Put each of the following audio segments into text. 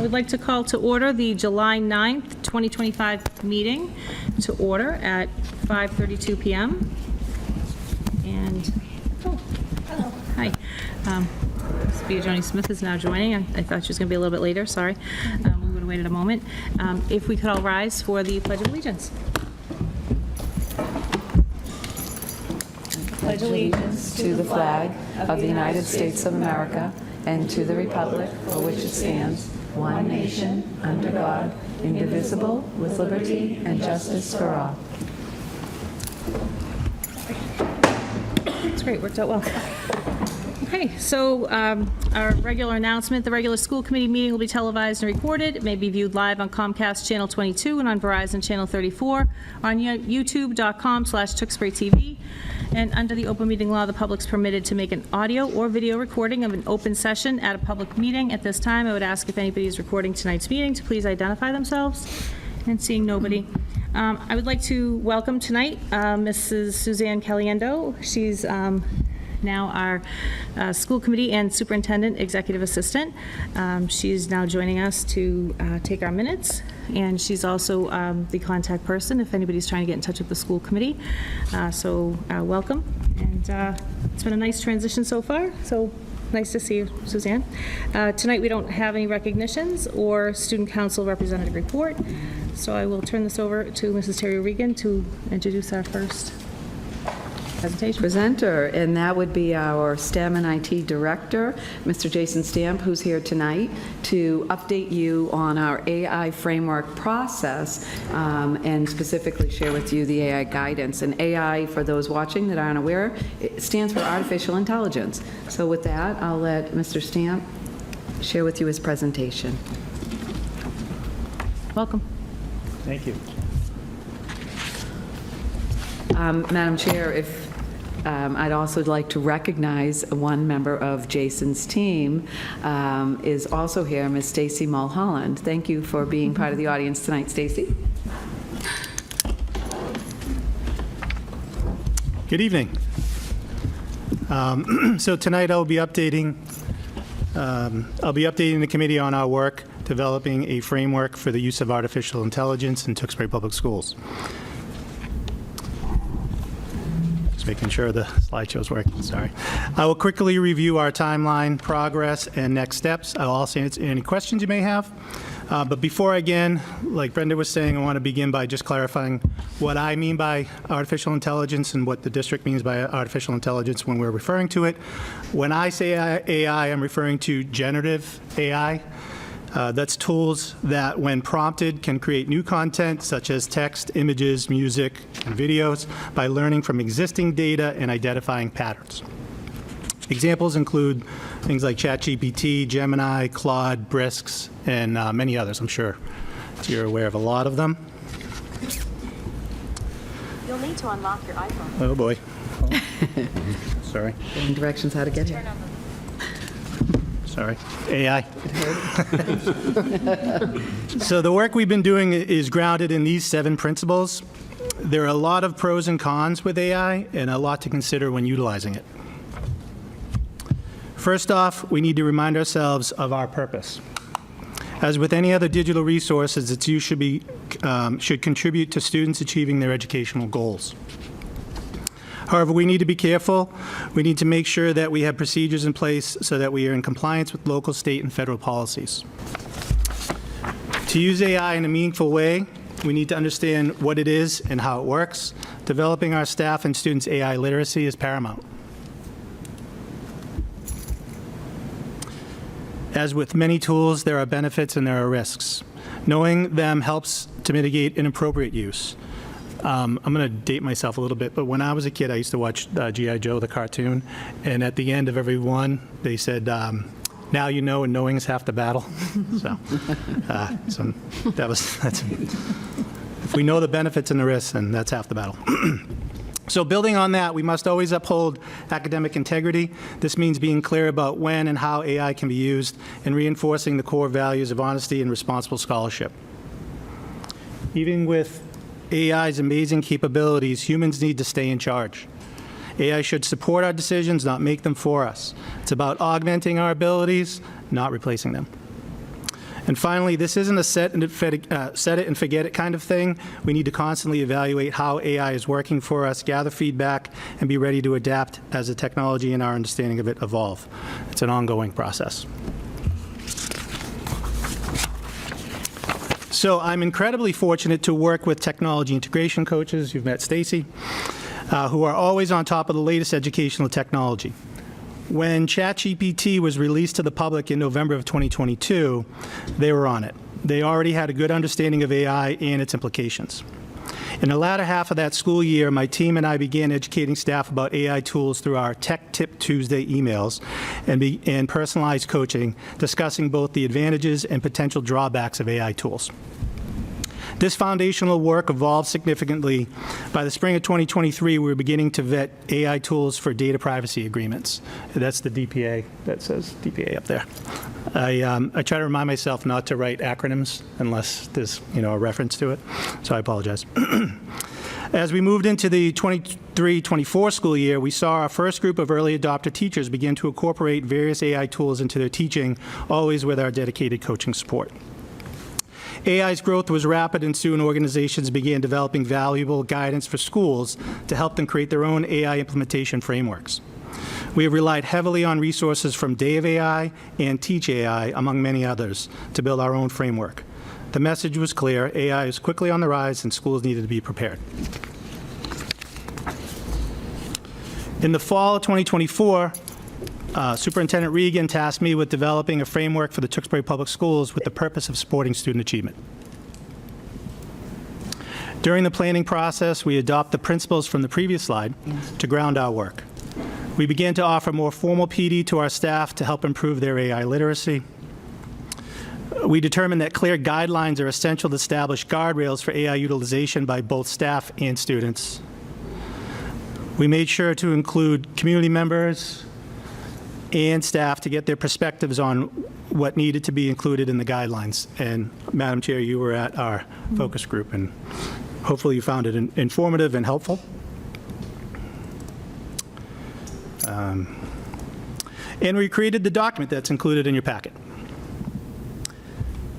would like to call to order the July 9th, 2025 meeting to order at 5:32 p.m. And, oh, hello. Hi. Sophia Joni Smith is now joining. I thought she was going to be a little bit later, sorry. We would have waited a moment. If we could all rise for the Pledge of Allegiance. Pledge allegiance to the flag of the United States of America and to the republic for which it stands, one nation, under God, indivisible, with liberty and justice for all. That's great, worked out well. Okay, so our regular announcement, the regular school committee meeting will be televised and recorded. It may be viewed live on Comcast Channel 22 and on Verizon Channel 34, on youtube.com/Tewksbury-TV. And under the open meeting law, the public's permitted to make an audio or video recording of an open session at a public meeting. At this time, I would ask if anybody is recording tonight's meeting to please identify themselves. And seeing nobody, I would like to welcome tonight Mrs. Suzanne Caliendo. She's now our school committee and superintendent executive assistant. She's now joining us to take our minutes, and she's also the contact person if anybody's trying to get in touch with the school committee. So welcome, and it's been a nice transition so far, so nice to see you, Suzanne. Tonight we don't have any recognitions or student council representative report, so I will turn this over to Mrs. Terry Regan to introduce our first presenter, and that would be our STEM and IT director, Mr. Jason Stamp, who's here tonight to update you on our AI framework process and specifically share with you the AI guidance. And AI, for those watching that aren't aware, it stands for artificial intelligence. So with that, I'll let Mr. Stamp share with you his presentation. Welcome. Thank you. Madam Chair, if I'd also like to recognize one member of Jason's team is also here, Ms. Stacy Mulholland. Thank you for being part of the audience tonight, Stacy. Good evening. So tonight I'll be updating the committee on our work developing a framework for the use of artificial intelligence in Tewksbury Public Schools. Making sure the slideshow's working, sorry. I will quickly review our timeline, progress, and next steps. I'll also answer any questions you may have. But before I begin, like Brenda was saying, I want to begin by just clarifying what I mean by artificial intelligence and what the district means by artificial intelligence when we're referring to it. When I say AI, I'm referring to generative AI. That's tools that, when prompted, can create new content such as text, images, music, and videos by learning from existing data and identifying patterns. Examples include things like ChatGPT, Gemini, Claude, Brisks, and many others. I'm sure you're aware of a lot of them. You'll need to unlock your iPhone. Oh, boy. Sorry. And directions how to get here. Sorry, AI. So the work we've been doing is grounded in these 7 principles. There are a lot of pros and cons with AI and a lot to consider when utilizing it. First off, we need to remind ourselves of our purpose. As with any other digital resources, its use should contribute to students achieving their educational goals. However, we need to be careful. We need to make sure that we have procedures in place so that we are in compliance with local, state, and federal policies. To use AI in a meaningful way, we need to understand what it is and how it works. Developing our staff and students' AI literacy is paramount. As with many tools, there are benefits and there are risks. Knowing them helps to mitigate inappropriate use. I'm going to date myself a little bit, but when I was a kid, I used to watch G.I. Joe, the cartoon, and at the end of every one, they said, now you know, and knowing is half the battle. So if we know the benefits and the risks, then that's half the battle. So building on that, we must always uphold academic integrity. This means being clear about when and how AI can be used and reinforcing the core values of honesty and responsible scholarship. Even with AI's amazing capabilities, humans need to stay in charge. AI should support our decisions, not make them for us. It's about augmenting our abilities, not replacing them. And And finally, this isn't a set it and forget it kind of thing. We need to constantly evaluate how AI is working for us, gather feedback, and be ready to adapt as the technology and our understanding of it evolve. It's an ongoing process. So I'm incredibly fortunate to work with technology integration coaches, you've met Stacy, who are always on top of the latest educational technology. When ChatGPT was released to the public in November of 2022, they were on it. They already had a good understanding of AI and its implications. In the latter half of that school year, my team and I began educating staff about AI tools through our Tech Tip Tuesday emails and personalized coaching, discussing both the advantages and potential drawbacks of AI tools. This foundational work evolved significantly. By the spring of 2023, we were beginning to vet AI tools for data privacy agreements. That's the DPA, that says DPA up there. I try to remind myself not to write acronyms unless there's, a reference to it, so I apologize. As we moved into the 23-24 school year, we saw our first group of early adopter teachers begin to incorporate various AI tools into their teaching, always with our dedicated coaching support. AI's growth was rapid, and soon organizations began developing valuable guidance for schools to help them create their own AI implementation frameworks. We have relied heavily on resources from Day of AI and Teach AI, among many others, to build our own framework. The message was clear: AI is quickly on the rise, and schools needed to be prepared. In the fall of 2024, Superintendent Regan tasked me with developing a framework for the Tewksbury Public Schools with the purpose of supporting student achievement. During the planning process, we adopt the principles from the previous slide to ground our work. We began to offer more formal PD to our staff to help improve their AI literacy. We determined that clear guidelines are essential to establish guardrails for AI utilization by both staff and students. We made sure to include community members and staff to get their perspectives on what needed to be included in the guidelines. And Madam Chair, you were at our focus group, and hopefully you found it informative and helpful. And we created the document that's included in your packet.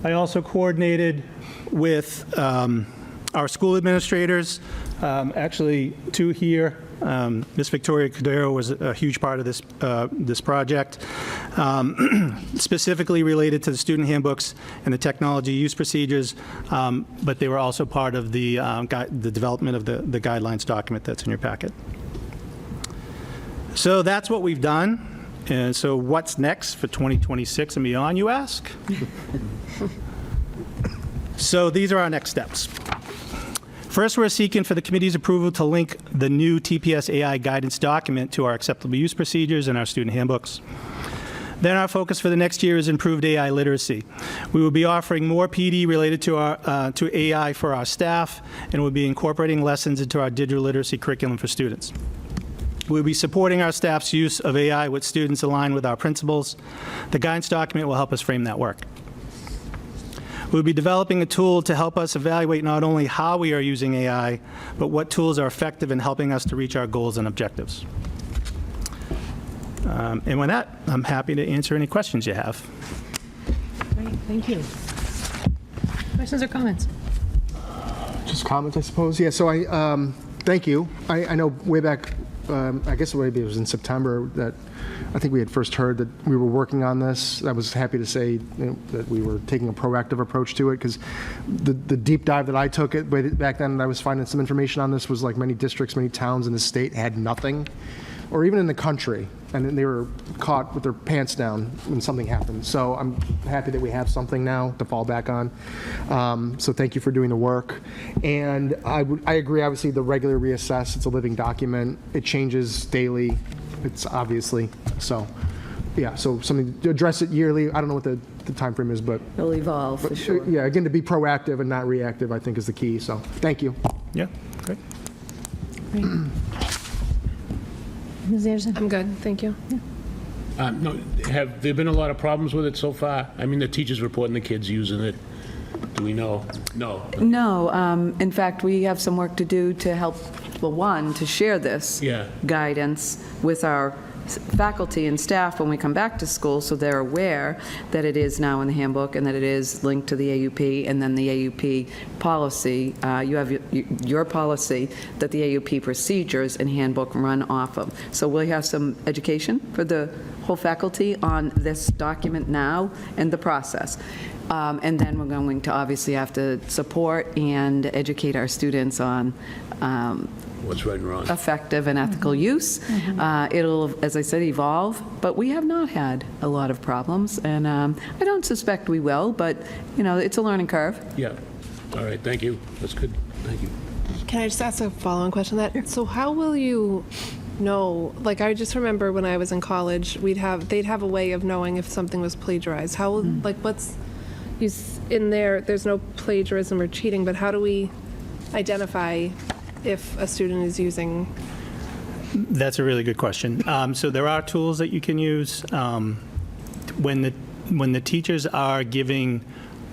I also coordinated with our school administrators, actually two here. Ms. Victoria Cordero was a huge part of this project, specifically related to the student handbooks and the technology use procedures, but they were also part of the development of the guidelines document that's in your packet. So that's what we've done. And so what's next for 2026 and beyond, you ask? So these are our next steps. First, we're seeking for the committee's approval to link the new TPS AI guidance document to our acceptable use procedures and our student handbooks. Then our focus for the next year is improved AI literacy. We will be offering more PD related to AI for our staff, and we'll be incorporating lessons into our digital literacy curriculum for students. We'll be supporting our staff's use of AI with students aligned with our principles. The guidance document will help us frame that work. We'll be developing a tool to help us evaluate not only how we are using AI, but what tools are effective in helping us to reach our goals and objectives. And with that, I'm happy to answer any questions you have. Great, thank you. Questions or comments? Just comments, I suppose. Yeah, so thank you. I know way back, I guess maybe it was in September, that I think we had first heard that we were working on this. I was happy to say that we were taking a proactive approach to it, because the deep dive that I took back then, I was finding some information on this, was like many districts, many towns in the state had nothing, or even in the country, and then they were caught with their pants down when something happened. So I'm happy that we have something now to fall back on. So thank you for doing the work. And I agree, obviously, the regular reassess, it's a living document. It changes daily, it's obviously. So, yeah, so something to address it yearly. I don't know what the time frame is, but It'll evolve, for sure. yeah, again, to be proactive and not reactive, I think is the key. So thank you. Yeah, great. Great. Ms. Anderson? I'm good, thank you. No, have there been a lot of problems with it so far? I mean, the teachers reporting the kids using it. Do we know? No. No, in fact, we have some work to do to help, well, one, to share this Yeah. guidance with our faculty and staff when we come back to school, so they're aware that it is now in the handbook and that it is linked to the AUP, and then the AUP policy, you have your policy that the AUP procedures and handbook run off of. So we'll have some education for the whole faculty on this document now and the process. And then we're going to obviously have to support and educate our students on What's right and wrong? effective and ethical use. It'll, as I said, evolve, but we have not had a lot of problems, and I don't suspect we will, but, it's a learning curve. Yeah. All right, thank you. That's good. Thank you. Can I just ask a follow-on question to that? So how will you know, like, I just remember when I was in college, they'd have a way of knowing if something was plagiarized. How, like, in there's no plagiarism or cheating, but how do we identify if a student is using? That's a really good question. So there are tools that you can use. When the teachers are giving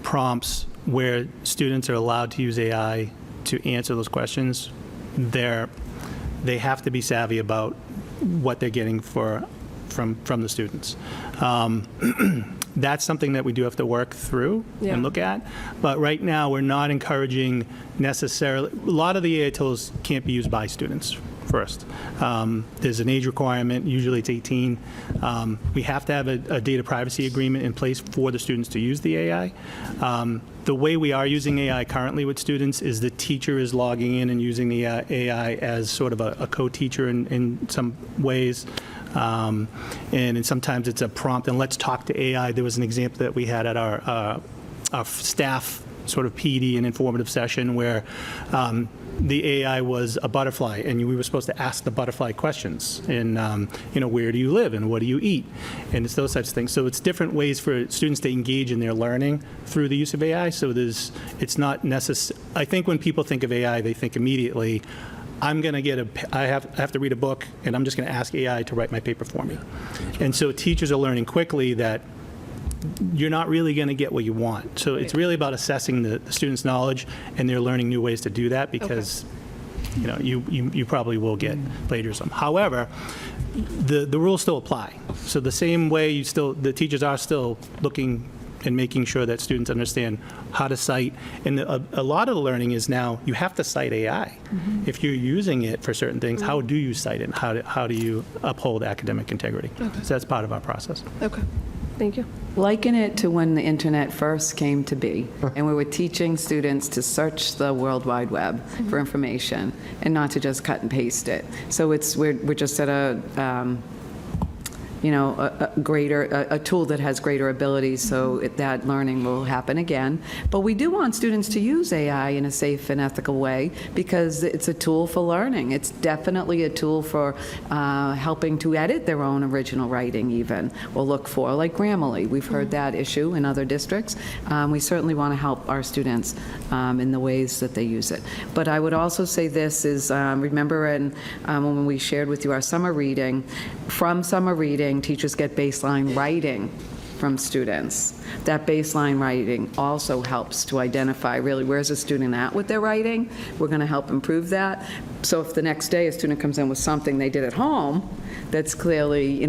prompts where students are allowed to use AI to answer those questions, they have to be savvy about what they're getting from the students. That's something that we do have to work through and look at. But right now, we're not encouraging necessarily, a lot of the AI tools can't be used by students first. There's an age requirement, usually it's 18. We have to have a data privacy agreement in place for the students to use the AI. The way we are using AI currently with students is the teacher is logging in and using the AI as sort of a co-teacher in some ways. And sometimes it's a prompt, and let's talk to AI. There was an example that we had at our staff sort of PD and informative session where the AI was a butterfly, and we were supposed to ask the butterfly questions. And, where do you live and what do you eat? And it's those types of things. So it's different ways for students to engage in their learning through the use of AI. So it's not necessary. I think when people think of AI, they think immediately, I have to read a book, and I'm just going to ask AI to write my paper for me. And so teachers are learning quickly that you're not really going to get what you want. So it's really about assessing the students' knowledge, and they're learning new ways to do that because, you probably will get plagiarism. However, the rules still apply. So the same way the teachers are still looking and making sure that students understand how to cite. And a lot of the learning is now you have to cite AI. If you're using it for certain things, how do you cite it? How do you uphold academic integrity? So that's part of our process. Okay, thank you. Liken it to when the internet first came to be, and we were teaching students to search the World Wide Web for information and not to just cut and paste it. So we're just at a tool that has greater abilities, so that learning will happen again. But we do want students to use AI in a safe and ethical way because it's a tool for learning. It's definitely a tool for helping to edit their own original writing even, or look for, like Grammarly. We've heard that issue in other districts. We certainly want to help our students in the ways that they use it. But I would also say this is, remember when we shared with you our summer reading, from summer reading, teachers get baseline writing from students. That baseline writing also helps to identify really where's a student at with their writing. We're going to help improve that. So if the next day a student comes in with something they did at home that's clearly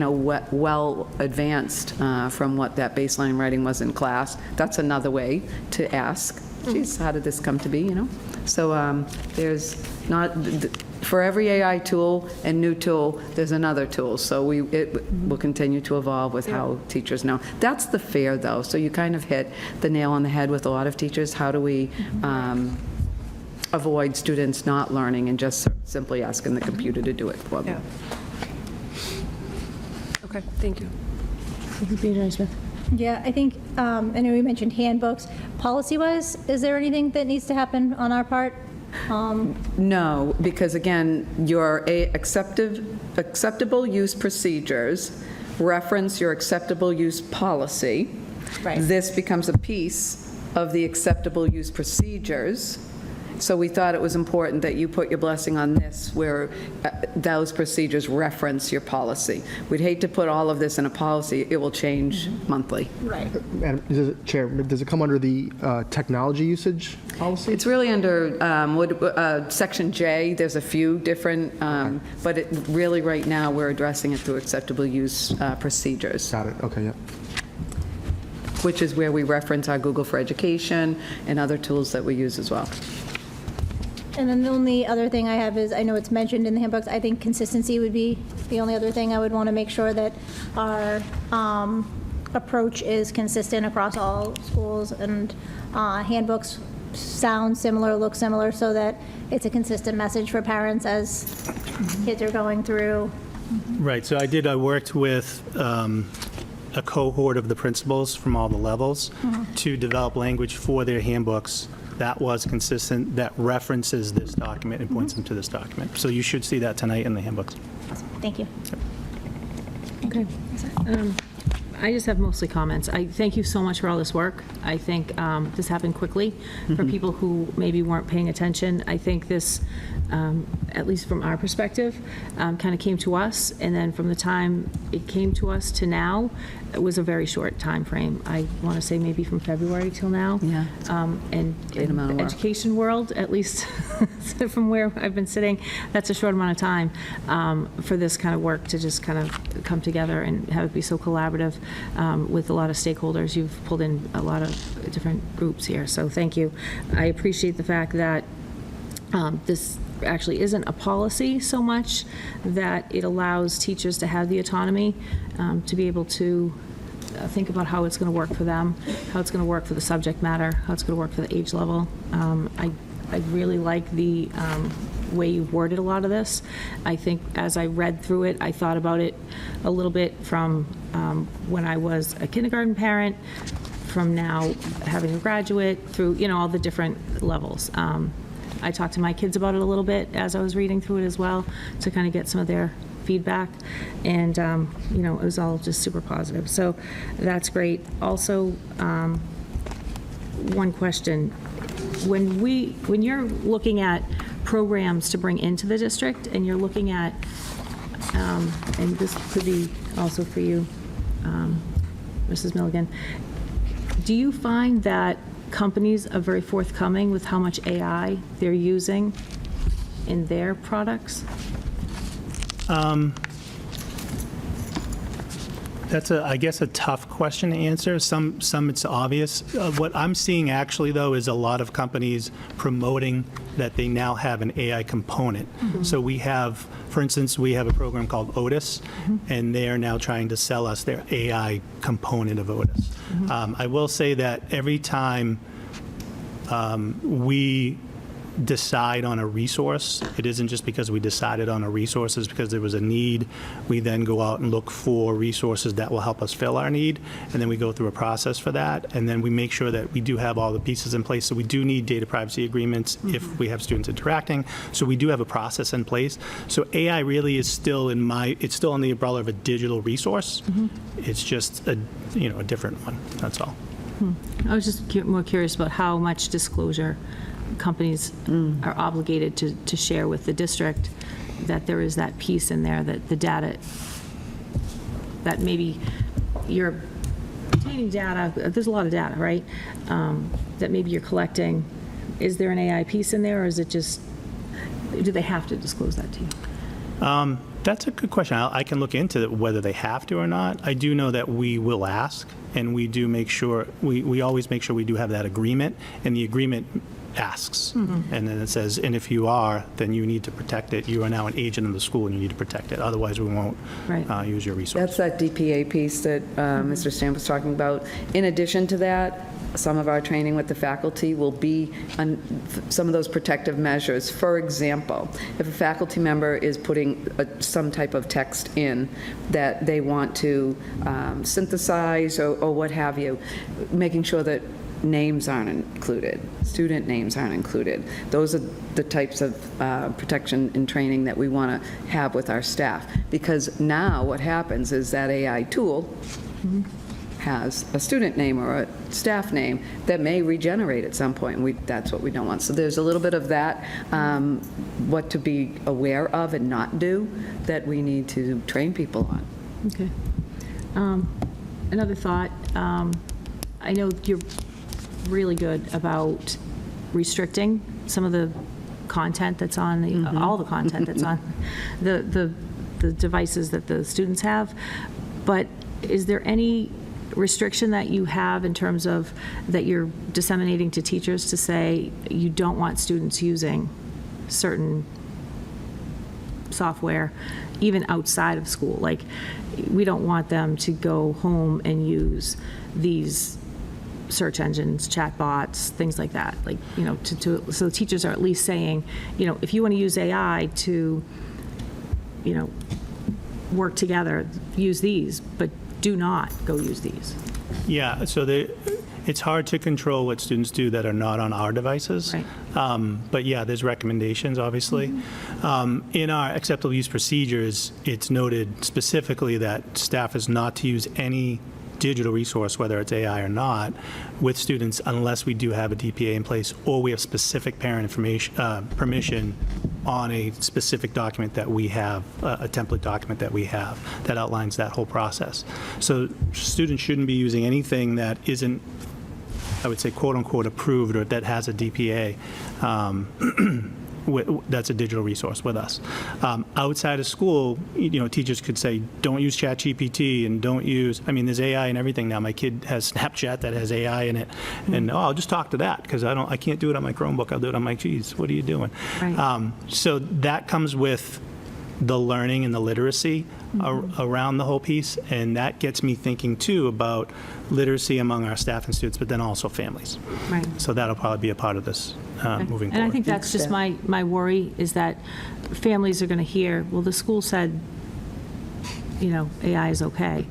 well advanced from what that baseline writing was in class, that's another way to ask, geez, how did this come to be, So there's not... For every AI tool and new tool, there's another tool. So it will continue to evolve with how teachers know. That's the fear, though. So you kind of hit the nail on the head with a lot of teachers. How do we avoid students not learning and just simply asking the computer to do it for them? Okay, thank you. Yeah, I think, I know we mentioned handbooks. Policy-wise, is there anything that needs to happen on our part? No, because again, your acceptable use procedures reference your acceptable use policy. Right. This becomes a piece of the acceptable use procedures. So we thought it was important that you put your blessing on this, where those procedures reference your policy. We'd hate to put all of this in a policy. It will change monthly. Right. Madam Chair, does it come under the technology usage policy? It's really under Section J. There's a few different, but really right now, we're addressing it through acceptable use procedures, Got it, okay, yeah. which is where we reference our Google for Education and other tools that we use as well. And then the only other thing I have is, I know it's mentioned in the handbooks, I think consistency would be the only other thing. I would want to make sure that our approach is consistent across all schools, and handbooks sound similar, look similar, so that it's a consistent message for parents as kids are going through. Right, so I worked with a cohort of the principals from all the levels to develop language for their handbooks that was consistent, that references this document and points them to this document. So you should see that tonight in the handbooks. Thank you. Okay. I just have mostly comments. I thank you so much for all this work. I think this happened quickly for people who maybe weren't paying attention. I think this, at least from our perspective, kind of came to us, and then from the time it came to us to now, it was a very short time frame. I want to say maybe from February till now. Yeah. And Great in amount of the work. education world, at least from where I've been sitting, that's a short amount of time for this kind of work to just kind of come together and have it be so collaborative with a lot of stakeholders. You've pulled in a lot of different groups here, so thank you. I appreciate the fact that this actually isn't a policy so much, that it allows teachers to have the autonomy to be able to think about how it's going to work for them, how it's going to work for the subject matter, how it's going to work for the age level. I really like the way you've worded a lot of this. I think as I read through it, I thought about it a little bit from when I was a kindergarten parent, from now having a graduate, through, all the different levels. I talked to my kids about it a little bit as I was reading through it as well, to kind of get some of their feedback, and it was all just super positive. So that's great. Also, one question: when you're looking at programs to bring into the district, and you're looking at, and this could be also for you, Mrs. Milligan, do you find that companies are very forthcoming with how much AI they're using in their products? That's I guess, a tough question to answer. Some it's obvious. What I'm seeing actually, though, is a lot of companies promoting that they now have an AI component. So we have, for instance, we have a program called Otis, and they are now trying to sell us their AI component of Otis. I will say that every time we decide on a resource, it isn't just because we decided on a resource, it's because there was a need. We then go out and look for resources that will help us fill our need, and then we go through a process for that, and then we make sure that we do have all the pieces in place. So we do need data privacy agreements if we have students interacting, so we do have a process in place. So AI really is still it's still on the umbrella of a digital resource. It's just a different one, that's all. I was just more curious about how much disclosure companies are obligated to share with the district, that there is that piece in there, that the data, that maybe you're obtaining data, there's a lot of data, right? That maybe you're collecting. Is there an AI piece in there, or is it just, do they have to disclose that to you? That's a good question. I can look into whether they have to or not. I do know that we will ask, and we do make sure, we always make sure we do have that agreement, and the agreement asks. And then it says, and if you are, then you need to protect it. You are now an agent of the school, and you need to protect it. Otherwise, we won't use your resource. That's that DPA piece that Mr. Stamp was talking about. In addition to that, some of our training with the faculty will be on some of those protective measures. For example, if a faculty member is putting some type of text in that they want to synthesize or what have you, making sure that names aren't included, student names aren't included. Those are the types of protection and training that we want to have with our staff. Because now what happens is that AI tool has a student name or a staff name that may regenerate at some point, and that's what we don't want. So there's a little bit of that, what to be aware of and not do, that we need to train people on. Okay. Another thought, I know you're really good about restricting some of the content that's on the, all the content that's on the devices that the students have, but is there any restriction that you have in terms of that you're disseminating to teachers to say you don't want students using certain software even outside of school? Like, we don't want them to go home and use these search engines, chat bots, things like that. Like, you know, so teachers are at least saying, you know, if you want to use AI to, you know, work together, use these, but do not go use these. Yeah, so it's hard to control what students do that are not on our devices. Right. But yeah, there's recommendations, obviously. In our acceptable use procedures, it's noted specifically that staff is not to use any digital resource, whether it's AI or not, with students unless we do have a DPA in place or we have specific parent information, permission on a specific document that we have, a template document that we have that outlines that whole process. So students shouldn't be using anything that isn't, I would say, quote unquote, approved or that has a DPA. That's a digital resource with us. Outside of school, you know, teachers could say, don't use ChatGPT and don't use, I mean, there's AI and everything now. My kid has Snapchat that has AI in it, and I'll just talk to that because I can't do it on my Chromebook. I'll do it on my, geez, what are you doing? Right. So that comes with the learning and the literacy around the whole piece, and that gets me thinking too about literacy among our staff and students, but then also families. Right. So that'll probably be a part of this moving forward. And I think that's just my worry, is that families are going to hear, well, the school said, you know, AI is okay.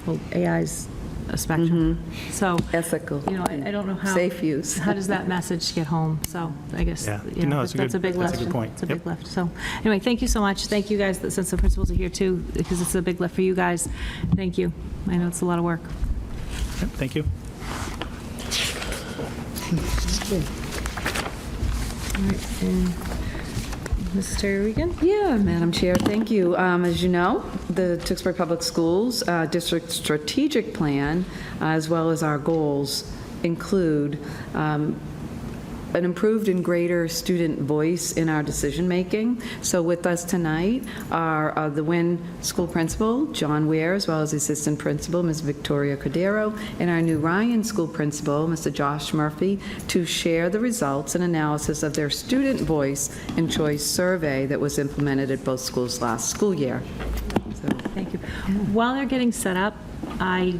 Well, AI is a spectrum. So, Ethical. you know, I don't know how. Safe use. How does that message get home? So I guess, Yeah. you know, No, it's a that's a good- big lift. that's a good point. It's a big Yep. lift. So anyway, thank you so much. Thank you guys, since the principals are here too, because it's a big lift for you guys. Thank you. I know it's a lot of work. Yep, thank you. All right, and Mrs. Terry Regan? Yeah, Madam Chair, thank you. As you know, the Tewksbury Public Schools District Strategic Plan, as well as our goals, include an improved and greater student voice in our decision-making. So with us tonight are the Wynn School Principal, John Ware, as well as the Assistant Principal, Ms. Victoria Cordero, and our new Ryan School Principal, Mr. Josh Murphy, to share the results and analysis of their student voice and choice survey that was implemented at both schools last school year. Thank you. While they're getting set up, I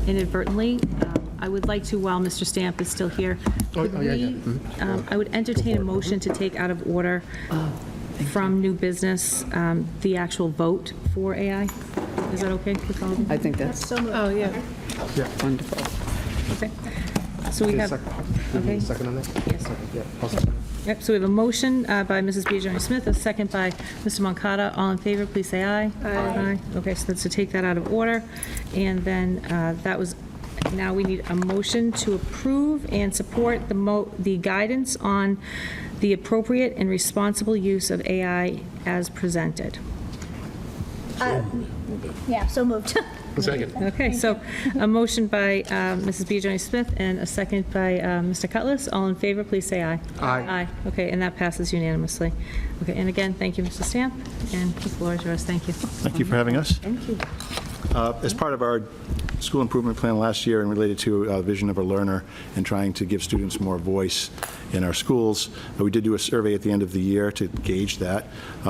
inadvertently, I would like to, while Mr. Stamp is still here, could we, I would entertain a motion to take out of order from new business the actual vote for AI. Is that okay with all of you? I think that's Oh, yeah. wonderful. Okay. So we have, okay. Second on that? Yes. Yeah, I'll second. Yep, so we have a motion by Mrs. Biagioni-Smith, a second by Mr. Moncada. All in favor, please say aye. Aye. Okay, so that's to take that out of order. And then that was, now we need a motion to approve and support the guidance on the appropriate and responsible use of AI as presented. Yeah, so moved. Second. Okay, so a motion by Mrs. Biagioni-Smith and a second by Mr. Cutlass. All in favor, please say aye. Aye. Aye, okay, and that passes unanimously. Okay, and again, thank you, Mr. Stamp, and the floor is yours. Thank you. Thank you for having us. Thank you. As part of our school improvement plan last year and related to vision of a learner and trying to give students more voice in our schools, we did do a survey at the end of the year to gauge that.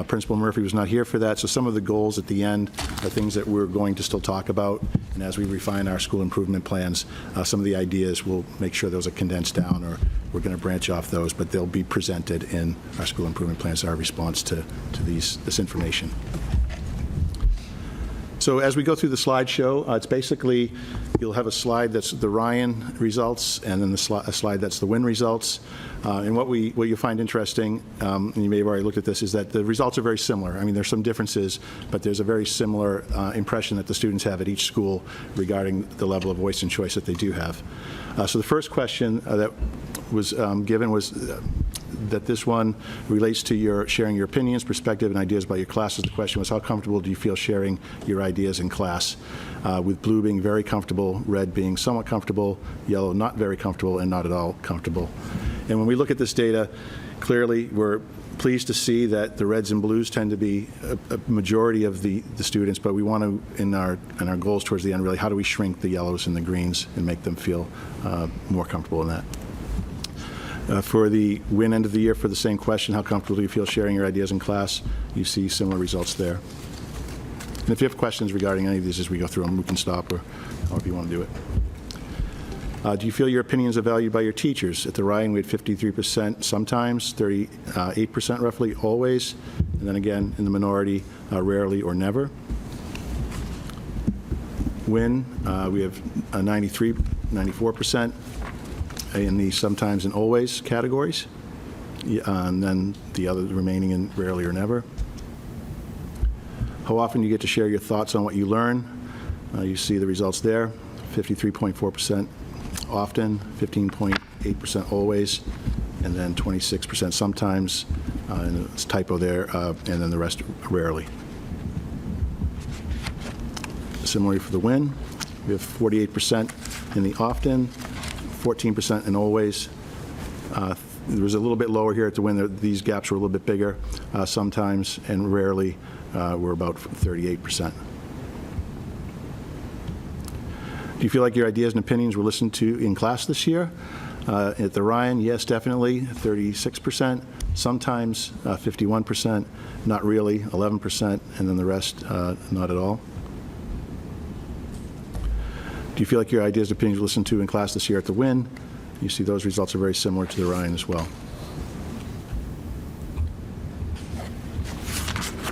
Principal Murphy was not here for that, so some of the goals at the end are things that we're going to still talk about. And as we refine our school improvement plans, some of the ideas, we'll make sure those are condensed down, or we're going to branch off those, but they'll be presented in our school improvement plans, our response to this information. So as we go through the slideshow, it's basically, you'll have a slide that's the Ryan results, and then a slide that's the Win results. And what you'll find interesting, and you may have already looked at this, is that the results are very similar. I mean, there's some differences, but there's a very similar impression that the students have at each school regarding the level of voice and choice that they do have. So the first question that was given was that this one relates to your sharing your opinions, perspective, and ideas about your classes. The question was, how comfortable do you feel sharing your ideas in class? With blue being very comfortable, red being somewhat comfortable, yellow not very comfortable, and not at all comfortable. And when we look at this data, clearly we're pleased to see that the reds and blues tend to be a majority of the students, but we want to, in our goals towards the end, really, how do we shrink the yellows and the greens and make them feel more comfortable in that? For the Win end of the year, for the same question, how comfortable do you feel sharing your ideas in class? You see similar results there. And if you have questions regarding any of these as we go through them, we can stop or however you want to do it. Do you feel your opinions are valued by your teachers? At the Ryan, we had 53% sometimes, 38% roughly always, and then again in the minority, rarely or never. Win, we have 94% in the sometimes and always categories, and then the remaining in rarely or never. How often do you get to share your thoughts on what you learn? You see the results there, 53.4% often, 15.8% always, and then 26% sometimes, and it's typo there, and then the rest rarely. Similarly for the Win, we have 48% in the often, 14% in always. There was a little bit lower here at the Win. These gaps were a little bit bigger sometimes, and rarely were about 38%. Do you feel like your ideas and opinions were listened to in class this year? At the Ryan, yes, definitely, 36%. Sometimes, 51%. Not really, 11%. And then the rest, not at all. Do you feel like your ideas and opinions were listened to in class this year at the Win? You see those results are very similar to the Ryan as well.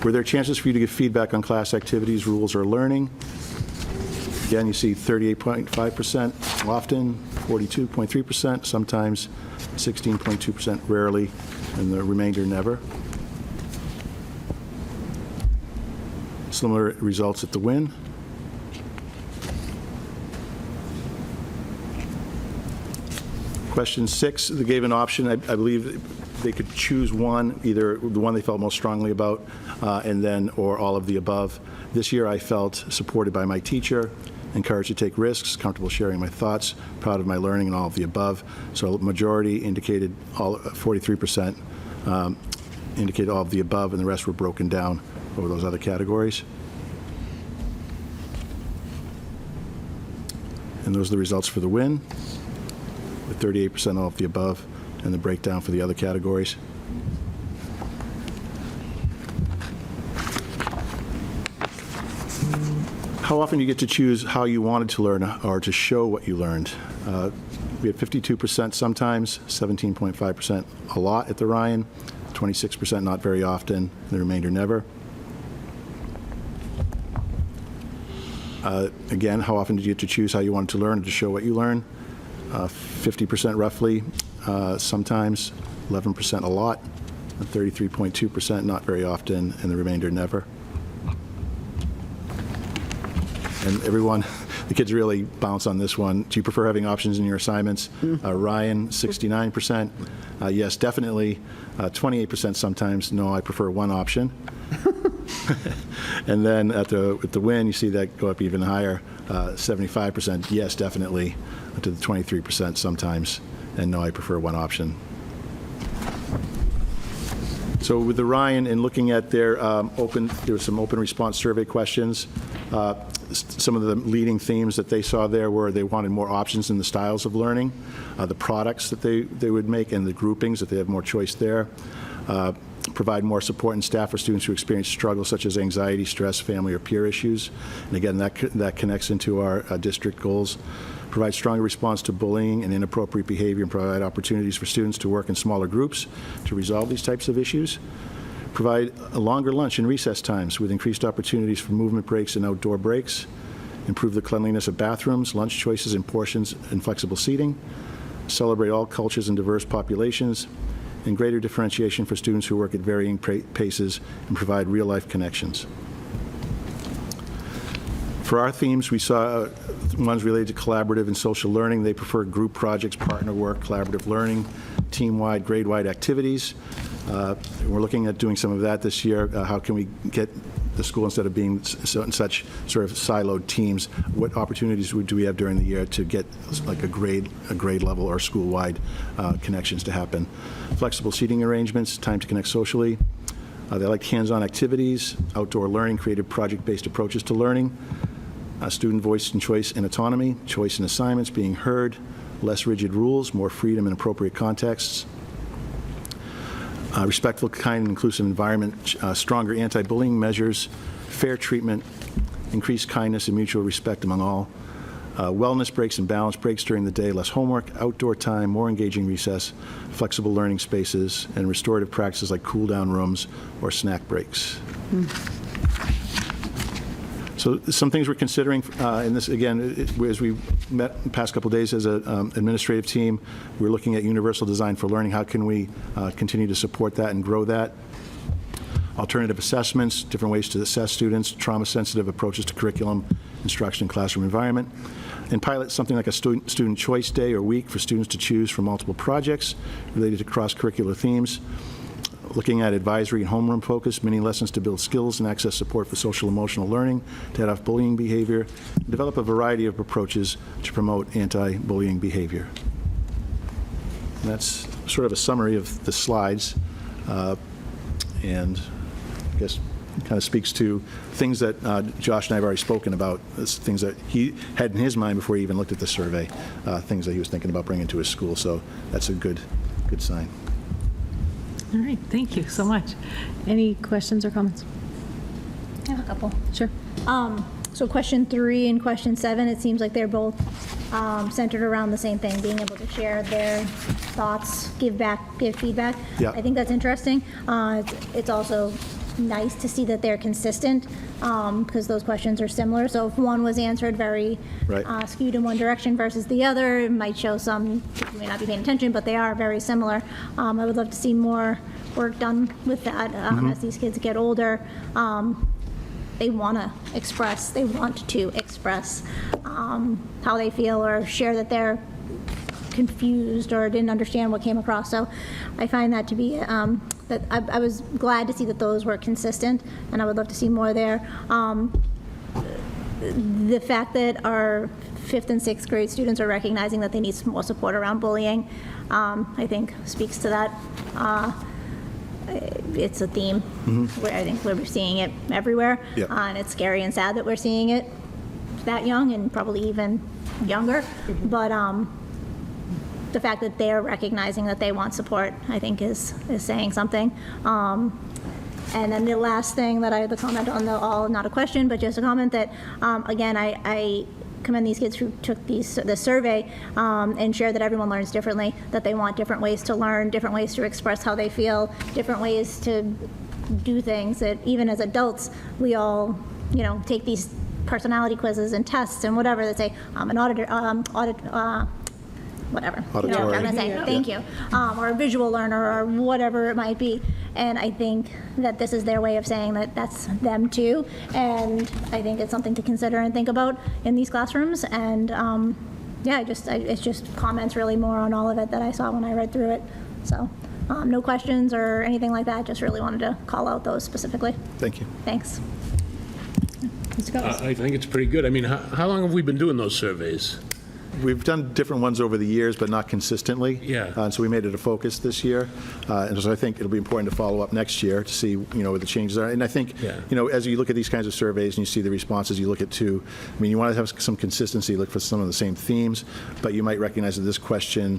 Were there chances for you to give feedback on class activities, rules, or learning? Again, you see 38.5% often, 42.3%, sometimes 16.2% rarely, and the remainder never. Similar results at the Win. Question 6, they gave an option. I believe they could choose one, either the one they felt most strongly about, and then, or all of the above. This year I felt supported by my teacher, encouraged to take risks, comfortable sharing my thoughts, proud of my learning, and all of the above. So majority indicated, 43% indicated all of the above, and the rest were broken down over those other categories. And those are the results for the Win, with 38% all of the above, and the breakdown for the other categories. How often do you get to choose how you wanted to learn or to show what you learned? We had 52% sometimes, 17.5% a lot at the Ryan, 26% not very often, the remainder never. Again, how often did you get to choose how you wanted to learn or to show what you learned? 50% roughly, sometimes, 11% a lot, 33.2% not very often, and the remainder never. And everyone, the kids really bounce on this one. Do you prefer having options in your assignments? Ryan, 69%. Yes, definitely. 28% sometimes. No, I prefer one option. And then at the Win, you see that go up even higher. 75%. Yes, definitely. To the 23% sometimes. And no, I prefer one option. So with the Ryan, and looking at their there were some open response survey questions. Some of the leading themes that they saw there were they wanted more options in the styles of learning, the products that they would make, and the groupings, that they have more choice there. Provide more support and staff for students who experience struggles such as anxiety, stress, family, or peer issues. And again, that connects into our district goals. Provide stronger response to bullying and inappropriate behavior, and provide opportunities for students to work in smaller groups to resolve these types of issues. Provide a longer lunch and recess times with increased opportunities for movement breaks and outdoor breaks. Improve the cleanliness of bathrooms, lunch choices and portions, and flexible seating. Celebrate all cultures and diverse populations. And greater differentiation for students who work at varying paces and provide real-life connections. For our themes, we saw ones related to collaborative and social learning. They prefer group projects, partner work, collaborative learning, team-wide, grade-wide activities. We're looking at doing some of that this year. How can we get the school, instead of being in such sort of siloed teams, what opportunities do we have during the year to get like a grade level or school-wide connections to happen? Flexible seating arrangements, time to connect socially. They like hands-on activities, outdoor learning, creative project-based approaches to learning, student voice and choice and autonomy, choice in assignments, being heard, less rigid rules, more freedom in appropriate contexts. Respectful, kind, and inclusive environment, stronger anti-bullying measures, fair treatment, increased kindness and mutual respect among all, wellness breaks and balance breaks during the day, less homework, outdoor time, more engaging recess, flexible learning spaces, and restorative practices like cool-down rooms or snack breaks. So some things we're considering in this, again, as we met the past couple of days as an administrative team, we're looking at universal design for learning. How can we continue to support that and grow that? Alternative assessments, different ways to assess students, trauma-sensitive approaches to curriculum, instruction, and classroom environment. And pilot something like a student choice day or week for students to choose from multiple projects related to cross-curricular themes. Looking at advisory and homeroom focus, mini lessons to build skills and access support for social emotional learning, to head off bullying behavior, develop a variety of approaches to promote anti-bullying behavior. And that's sort of a summary of the slides, and I guess kind of speaks to things that Josh and I have already spoken about, things that he had in his mind before he even looked at the survey, things that he was thinking about bringing to his school. So that's a good sign. All right, thank you so much. Any questions or comments? I have a couple. Sure. So question 3 and question 7, it seems like they're both centered around the same thing, being able to share their thoughts, give feedback. Yeah. I think that's interesting. It's also nice to see that they're consistent, because those questions are similar. So if one was answered very Right. skewed in one direction versus the other, it might show some people may not be paying attention, but they are very similar. I would love to see more work done with that as these kids get older. They want to express how they feel, or share that they're confused or didn't understand what came across. So I find that to be, that I was glad to see that those were consistent, and I would love to see more there. The fact that our 5th and 6th grade students are recognizing that they need some more support around bullying, I think speaks to that. It's a theme where I think we're seeing it everywhere. Yeah. And it's scary and sad that we're seeing it that young and probably even younger. But the fact that they're recognizing that they want support, I think is saying something. And then the last thing that I had to comment on, not a question, but just a comment that, again, I commend these kids who took the survey and shared that everyone learns differently, that they want different ways to learn, different ways to express how they feel, different ways to do things, that even as adults, we all, take these personality quizzes and tests and whatever that say, I'm an whatever. You know what I'm trying to say. Thank you. Or a visual learner, or whatever it might be. And I think that this is their way of saying that that's them too. And I think it's something to consider and think about in these classrooms. And it's just comments really more on all of it that I saw when I read through it. So no questions or anything like that. Just really wanted to call out those specifically. Thank you. Thanks. I think it's pretty good. I mean, how long have we been doing those surveys? We've done different ones over the years, but not consistently. Yeah. And so we made it a focus this year. And so I think it'll be important to follow up next year to see, what the changes are. And I think, as you look at these kinds of surveys and you see the responses, you look at too, you want to have some consistency, look for some of the same themes, but you might recognize that this question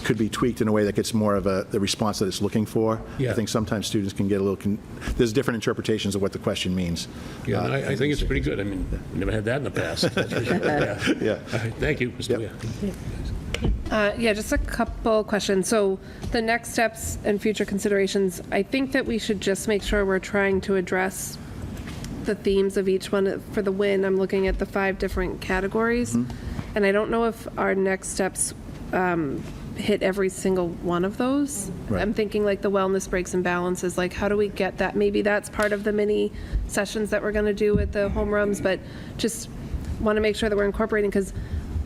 could be tweaked in a way that gets more of the response that it's looking for. Yeah. I think sometimes students can get a little, there's different interpretations of what the question means. Yeah, I think it's pretty good. I mean, we never had that in the past. That's for sure. Yeah. Yeah. All right, thank you, Mr. Yep. Weir. Yeah, just a couple questions. So the next steps and future considerations, I think that we should just make sure we're trying to address the themes of each one. For the WIN, I'm looking at the 5 different categories. And I don't know if our next steps hit every single one of those. Right. I'm thinking like the wellness breaks and balances, like how do we get that? Maybe that's part of the mini sessions that we're going to do with the homerooms, but just want to make sure that we're incorporating, because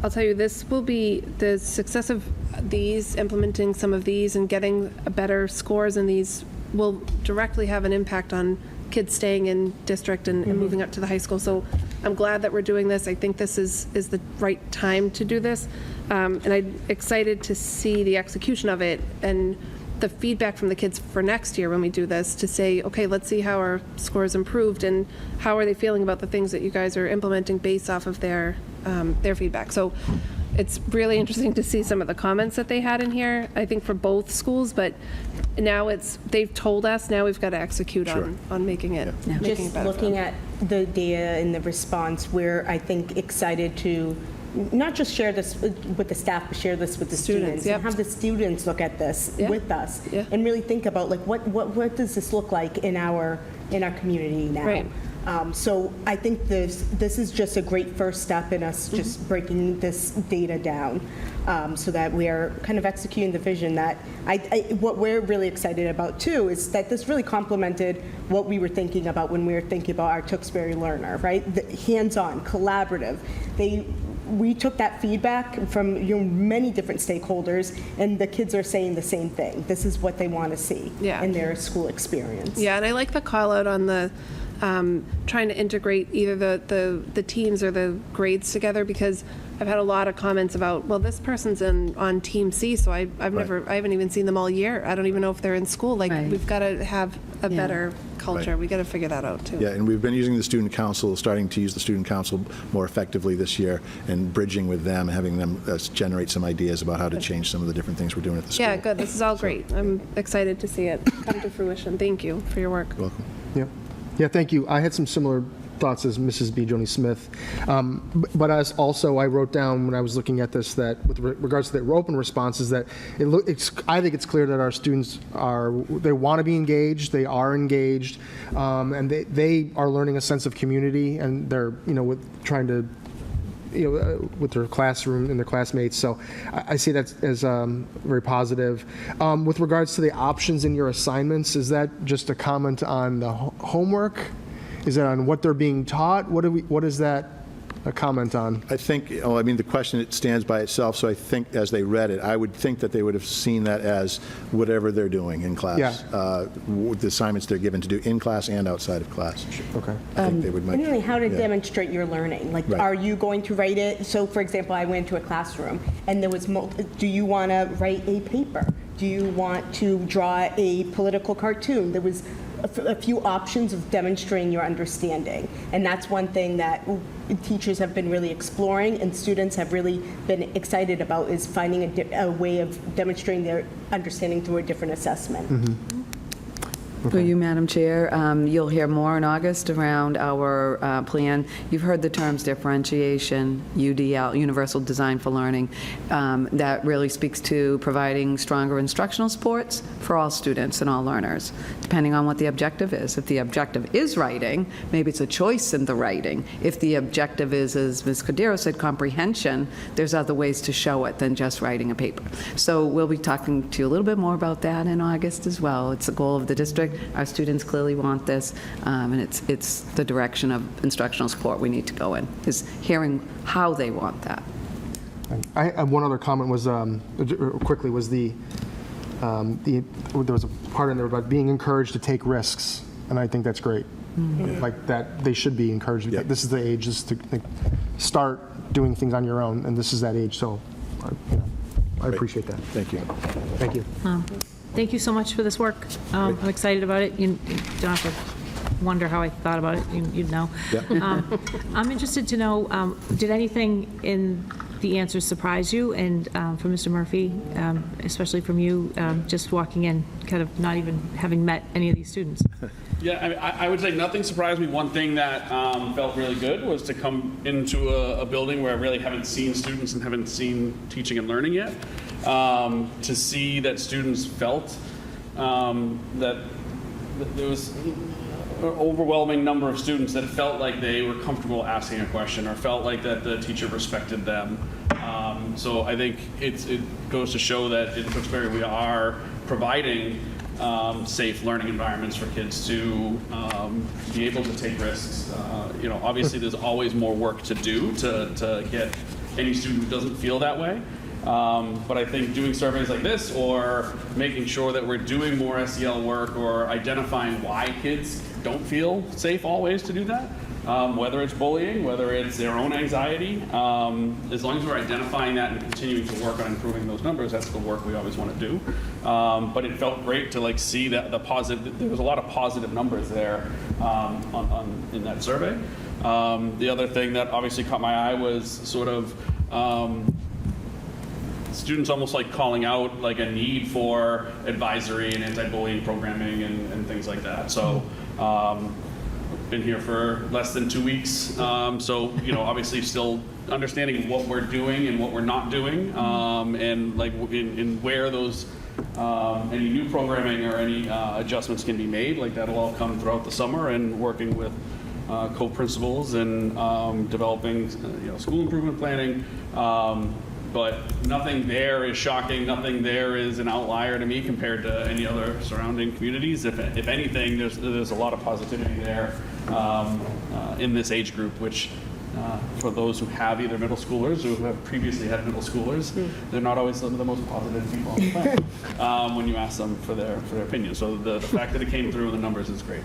I'll tell you, this will be the success of these, implementing some of these and getting better scores in these will directly have an impact on kids staying in district and moving up to the high school. So I'm glad that we're doing this. I think this is the right time to do this. And I'm excited to see the execution of it and the feedback from the kids for next year when we do this, to say, okay, let's see how our scores improved and how are they feeling about the things that you guys are implementing based off of their feedback. So it's really interesting to see some of the comments that they had in here, I think for both schools, but now they've told us, now we've got to execute on making it making it Just better for looking them. at the data and the response, we're, I think, excited to not just share this with the staff, but share this with the students. Yep. And have the students look at this Yeah. with us Yeah. and really think about, like, what does this look like in our community now? Right. So I think this is just a great first step in us just breaking this data down, so that we are kind of executing the vision that what we're really excited about too is that this really complemented what we were thinking about when we were thinking about our Tewksbury learner, right? The hands-on, collaborative. We took that feedback from many different stakeholders, and the kids are saying the same thing. This is what they want to see in their school experience. Yeah, and I like the call out on the trying to integrate either the teams or the grades together, because I've had a lot of comments about, well, this person's on Team C, so I haven't even seen them all year. I don't even know if they're in school. Like, Right. we've got to have a better culture. Right. We got to figure that out too. Yeah, and we've been using the student council, starting to use the student council more effectively this year, and bridging with them, having them generate some ideas about how to change some of the different things we're doing at the school. Yeah, good. This is all great. I'm excited to see it come to fruition. Thank you for your work. Welcome. Yep. Yeah, thank you. I had some similar thoughts as Mrs. B. Joni Smith. But as also, I wrote down when I was looking at this that with regards to the open responses, that I think it's clear that our students they want to be engaged, they are engaged, and they are learning a sense of community, and they're, trying to, with their classroom and their classmates. So I see that as very positive. With regards to the options in your assignments, is that just a comment on the homework? Is that on what they're being taught? What is that a comment on? I think, the question, it stands by itself, so I think as they read it, I would think that they would have seen that as whatever they're doing in class. Yeah. The assignments they're given to do in class and outside of class. Okay. I think they would And really how to yeah. demonstrate your learning. Like, Right. are you going to write it? So, for example, I went to a classroom, and there was, do you want to write a paper? Do you want to draw a political cartoon? There was a few options of demonstrating your understanding. And that's one thing that teachers have been really exploring and students have really been excited about, is finding a way of demonstrating their understanding through a different assessment. For you, Madam Chair, you'll hear more in August around our plan. You've heard the terms differentiation, UDL, Universal Design for Learning. That really speaks to providing stronger instructional supports for all students and all learners, depending on what the objective is. If the objective is writing, maybe it's a choice in the writing. If the objective is, as Ms. Cordero said, comprehension, there's other ways to show it than just writing a paper. So we'll be talking to you a little bit more about that in August as well. It's a goal of the district. Our students clearly want this, and it's the direction of instructional support we need to go in, is hearing how they want that. I have one other comment was, quickly, was there was a part in there about being encouraged to take risks, and I think that's great. Like that, they should be encouraged. Yeah. This is the age, just to start doing things on your own, and this is that age, so I appreciate that. Thank you. Thank you. Thank you so much for this work. I'm excited about it. You don't have to wonder how I thought about it. You'd know. Yeah. I'm interested to know, did anything in the answers surprise you? And from Mr. Murphy, especially from you, just walking in, kind of not even having met any of these students? Yeah, I mean, I would say nothing surprised me. One thing that felt really good was to come into a building where I really haven't seen students and haven't seen teaching and learning yet. To see that students felt that there was an overwhelming number of students that felt like they were comfortable asking a question or felt like that the teacher respected them. So I think it goes to show that in Tewksbury we are providing safe learning environments for kids to be able to take risks. Obviously there's always more work to do to get any student who doesn't feel that way. But I think doing surveys like this or making sure that we're doing more SEL work or identifying why kids don't feel safe always to do that, whether it's bullying, whether it's their own anxiety, as long as we're identifying that and continuing to work on improving those numbers, that's the work we always want to do. But it felt great to see that the positive, there was a lot of positive numbers there in that survey. The other thing that obviously caught my eye was sort of students almost calling out a need for advisory and anti-bullying programming and things like that. So been here for less than 2 weeks. So obviously still understanding what we're doing and what we're not doing, and in where those any new programming or any adjustments can be made. That'll all come throughout the summer, and working with co-principals and developing school improvement planning. But nothing there is shocking. Nothing there is an outlier to me compared to any other surrounding communities. If anything, there's a lot of positivity there in this age group, which for those who have either middle schoolers or who have previously had middle schoolers, they're not always some of the most positive people on the planet when you ask them for their opinion. So the fact that it came through in the numbers is great.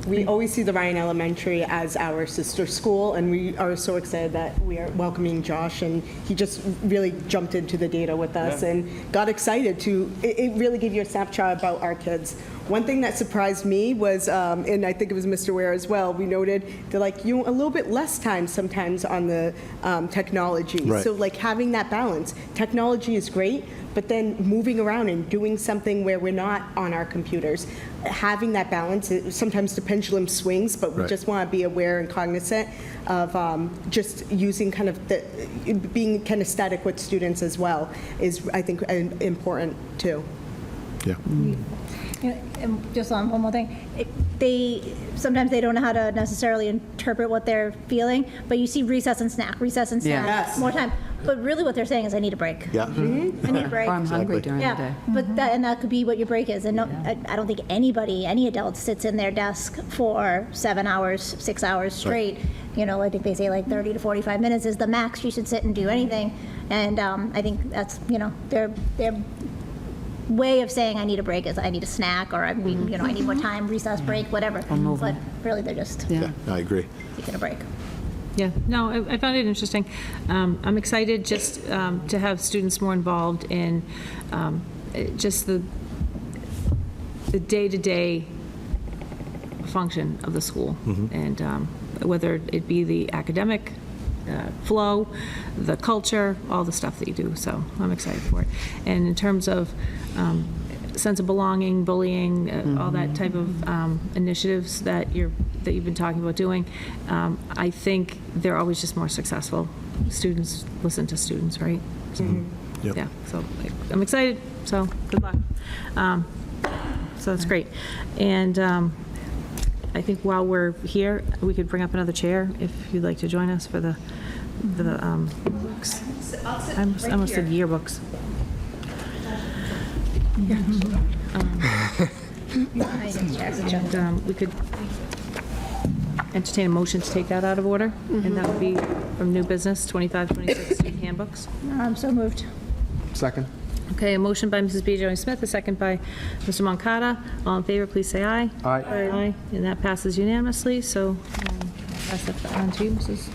We always see the Ryan Elementary as our sister school, and we are so excited that we are welcoming Josh, and he just really jumped into the data with us and got excited to, it really gave you a snapshot about our kids. One thing that surprised me was, and I think it was Mr. Ware as well, we noted they're a little bit less time sometimes on the technology. Right. So having that balance, technology is great, but then moving around and doing something where we're not on our computers, having that balance, sometimes the pendulum swings, but we Right. just want to be aware and cognizant of just using being kinesthetic with students as well is, I think, important too. Yeah. And just on one more thing, sometimes they don't know how to necessarily interpret what they're feeling, but you see recess and snack Yes. more time. But really what they're saying is, I need a break. Yeah. I need a break. Or I'm hungry Exactly. during the day. But that could be what your break is. And I don't think any adult sits in their desk for 7 hours, 6 hours straight. I think they say 30 to 45 minutes is the max you should sit and do anything. And I think that's, their way of saying I need a break is I need a snack, or I need more time, recess break, whatever. But really they're just Yeah, I agree. taking a break. Yeah, no, I found it interesting. I'm excited just to have students more involved in just the day-to-day function of the school, and whether it be the academic flow, the culture, all the stuff that you do. So I'm excited for it. And in terms of sense of belonging, bullying, all that type of initiatives that you've been talking about doing, I think they're always just more successful. Students listen to students, right? So, Yep. yeah, so I'm excited, so good luck. So that's great. And I think while we're here, we could bring up another chair if you'd like to join us for the books. I almost said yearbooks. And we could entertain a motion to take that out of order, and that would be from new business, 25-26 student handbooks. So moved. Second. Okay, a motion by Mrs. B. Joey Smith, a second by Mr. Moncada. All in favor, please say aye. Aye. Aye, and that passes unanimously, so pass that on to you, Mrs.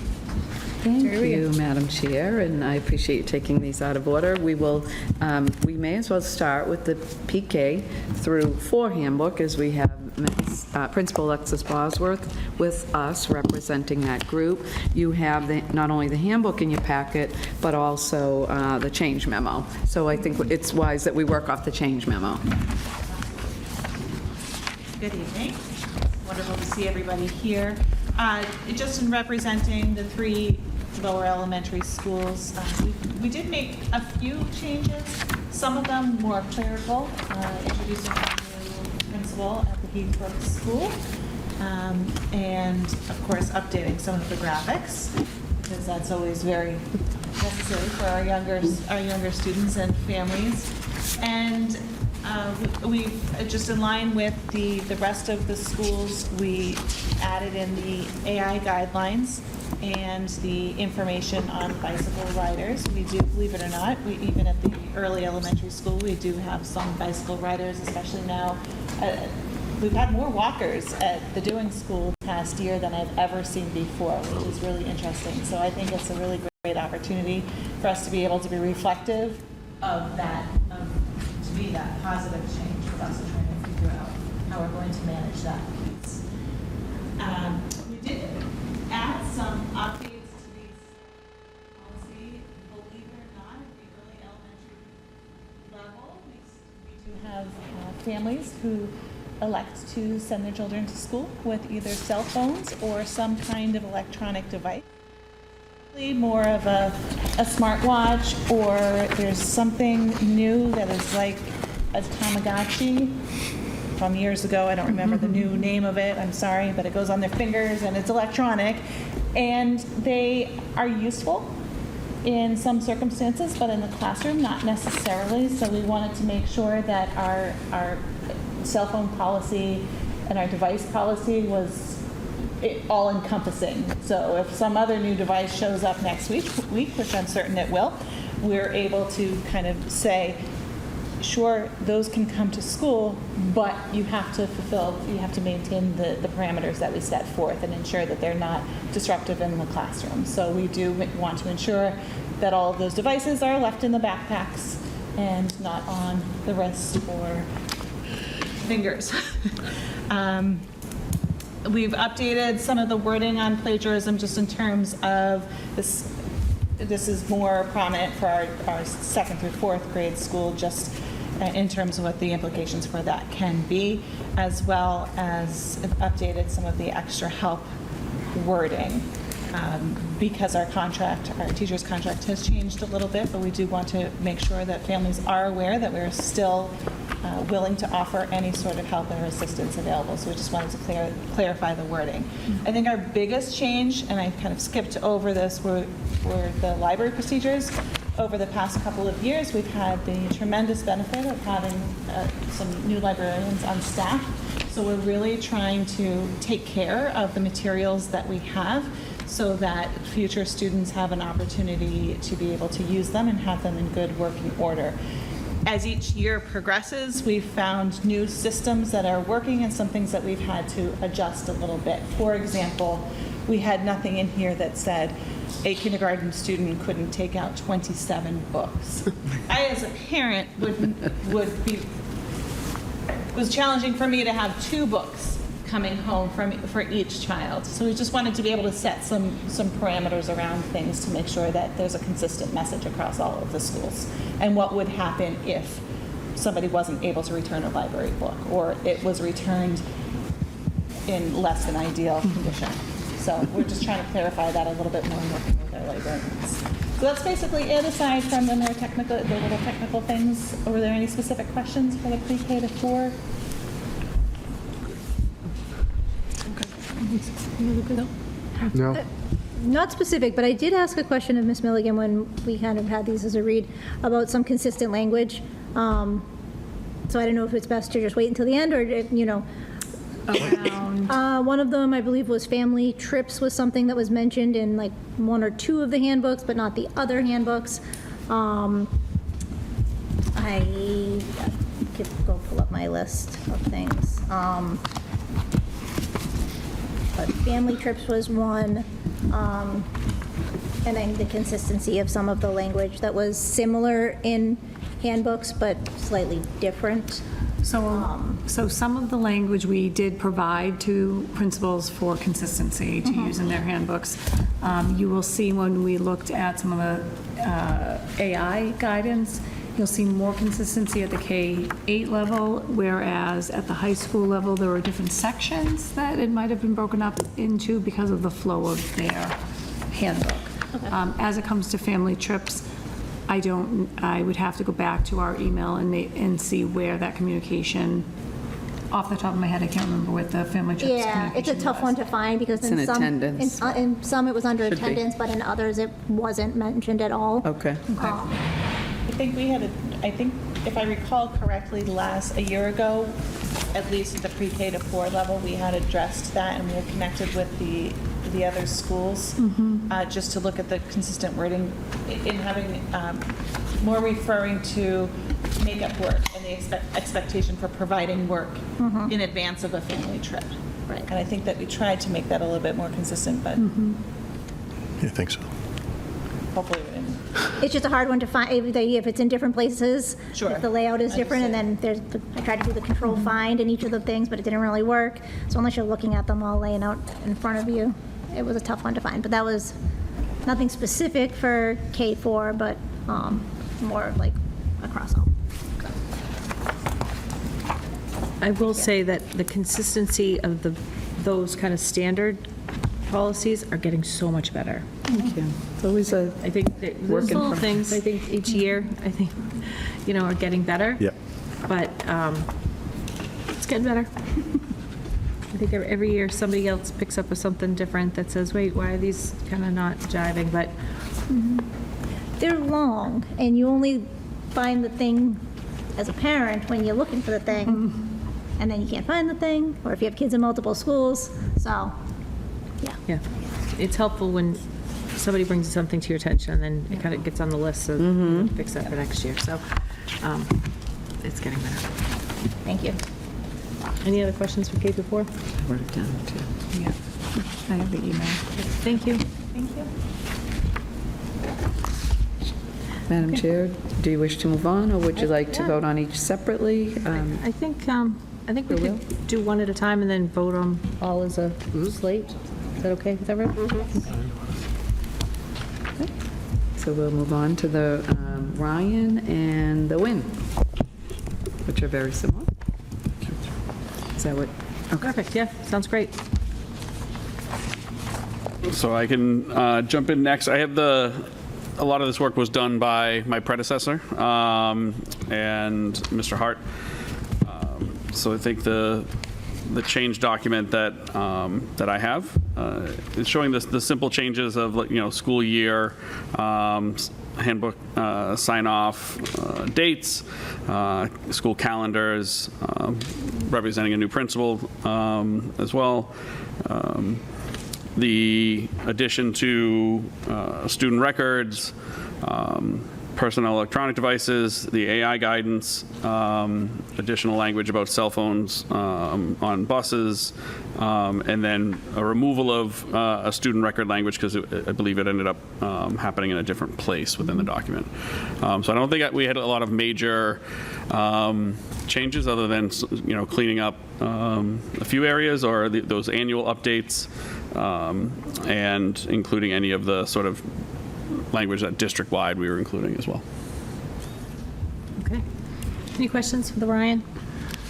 Thank you, Madam Chair, and I appreciate you taking these out of order. We may as well start with the PK through 4 handbook, as we have Principal Alexis Bosworth with us representing that group. You have not only the handbook in your packet, but also the change memo. So I think it's wise that we work off the change memo. Good evening. Wonderful to see everybody here. Just in representing the 3 lower elementary schools, we did make a few changes, some of them more clerical, introducing a new principal at the Heathbrook School, and of course updating some of the graphics, because that's always very necessary for our younger students and families. And we've, just in line with the rest of the schools, we added in the AI guidelines and the information on bicycle riders. We do, believe it or not, even at the early elementary school, we do have some bicycle riders, especially now. We've had more walkers at the Doing School past year than I've ever seen before, which is really interesting. So I think it's a really great opportunity for us to be able to be reflective of that, to be that positive change for us to try to figure out how we're going to manage that piece. We did add some updates to these policy, believe it or not, at the early elementary level. We do have families who elect to send their children to school with either cell phones or some kind of electronic device. More of a smartwatch, or there's something new that is like a Tamagotchi from years ago. I don't remember the new name of it, I'm sorry, but it goes on their fingers and it's electronic. And they are useful in some circumstances, but in the classroom, not necessarily. So we wanted to make sure that our cell phone policy and our device policy was all-encompassing. So if some other new device shows up next week, which I'm certain it will, we're able to kind of say, sure, those can come to school, but you have to maintain the parameters that we set forth and ensure that they're not disruptive in the classroom. So we do want to ensure that all of those devices are left in the backpacks and not on the wrist or fingers. We've updated some of the wording on plagiarism just in terms of this. This is more prominent for our 2nd through 4th grade school, just in terms of what the implications for that can be, as well as updated some of the extra help wording. Because our teacher's contract has changed a little bit, but we do want to make sure that families are aware that we're still willing to offer any sort of help or assistance available. So we just wanted to clarify the wording. I think our biggest change, and I kind of skipped over this, were the library procedures. Over the past couple of years, we've had the tremendous benefit of having some new librarians on staff. So we're really trying to take care of the materials that we have so that future students have an opportunity to be able to use them and have them in good working order. As each year progresses, we've found new systems that are working and some things that we've had to adjust a little bit. For example, we had nothing in here that said a kindergarten student couldn't take out 27 books. I, as a parent, it was challenging for me to have 2 books coming home for each child. So we just wanted to be able to set some parameters around things to make sure that there's a consistent message across all of the schools. And what would happen if somebody wasn't able to return a library book, or it was returned in less than ideal condition. So we're just trying to clarify that a little bit more and working with our librarians. So that's basically it, aside from the more technical, the little technical things. Were there any specific questions for the pre-K to 4? No? Not specific, but I did ask a question of Ms. Milligan when we kind of had these as a read about some consistent language. So I don't know if it's best to just wait until the end, or, around. One of them, I believe, was family trips was something that was mentioned in like 1 or 2 of the handbooks, but not the other handbooks. I could go pull up my list of things. But family trips was one. And then the consistency of some of the language that was similar in handbooks, but slightly different. So some of the language we did provide to principals for consistency to use in their handbooks. You will see when we looked at some of the AI guidance, You'll see more consistency at the K-8 level, whereas at the high school level, there were different sections that it might have been broken up into because of the flow of their handbook. As it comes to family trips, I would have to go back to our email and see where that communication, off the top of my head, I can't remember what the family trips Yeah, it's a communication tough was. one to find because in in some, attendance. in some it was under Should be. attendance, but in others it wasn't mentioned at all. Okay. I think we had, I think if I recall correctly, a year ago, at least at the pre-K to 4 level, we had addressed that and we had connected with the other schools just to look at the consistent wording in having more referring to make-up work and the expectation for providing work in advance of a family trip. Right. And I think that we tried to make that a little bit more consistent, but Yeah, I think so. hopefully we didn't. It's just a hard one to find, if it's in different places. Sure. If the layout is different, and then I tried to do the control find in each of the things, but it didn't really work. So unless you're looking at them all laying out in front of you, it was a tough one to find. But that was nothing specific for K-4, but more like across all. I will say that the consistency of those kind of standard policies are getting so much better. Thank you. It's always a, I think that those Working little from- things, I think each year, I think, are getting better. Yep. But it's getting better. I think every year somebody else picks up with something different that says, wait, why are these kind of not jiving? But They're long, and you only find the thing as a parent when you're looking for the thing, and then you can't find the thing, or if you have kids in multiple schools. So, yeah, it's helpful when somebody brings something to your attention, and then it kind of gets on the list, so you can fix that for next year. So it's getting better. thank you. Any other questions for K through 4? wrote it down too. Yeah, I have the email. Thank you. Thank you. Madam Chair, do you wish to move on, or would you like to vote on each separately? I think we could do one at a time and then vote on all as a slate. Is that okay with everyone? So we'll move on to the Ryan and the Win, which are very similar. Is that what? Perfect, yeah, sounds great. So I can jump in next. I have a lot of this work was done by my predecessor and Mr. Hart. So I think the change document that I have is showing the simple changes of school year, handbook sign off dates, school calendars, representing a new principal as well. The addition to student records, personal electronic devices, the AI guidance, additional language about cell phones on buses, and then a removal of a student record language because I believe it ended up happening in a different place within the document. So I don't think we had a lot of major changes other than cleaning up a few areas or those annual updates and including any of the sort of language that district-wide we were including as well. Okay. Any questions for the Ryan?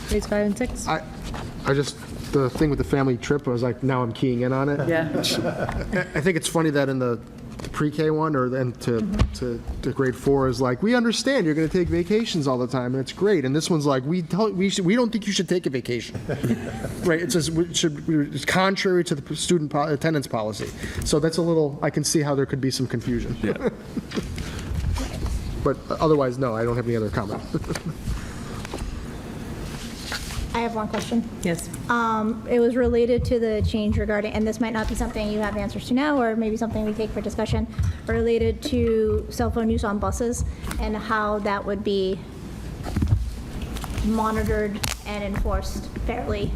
Grades 5 and 6? I just, the thing with the family trip, I was like, now I'm keying in on it. Yeah. I think it's funny that in the pre-K one or then to grade 4 is like, we understand you're going to take vacations all the time and it's great. And this one's like, we don't think you should take a vacation. Right? It says it's contrary to the student attendance policy. So that's a little, I can see how there could be some confusion. Yeah. But otherwise, no, I don't have any other comment. I have one question. Yes. It was related to the change regarding, and this might not be something you have answers to now, or maybe something we take for discussion, related to cell phone use on buses and how that would be monitored and enforced fairly.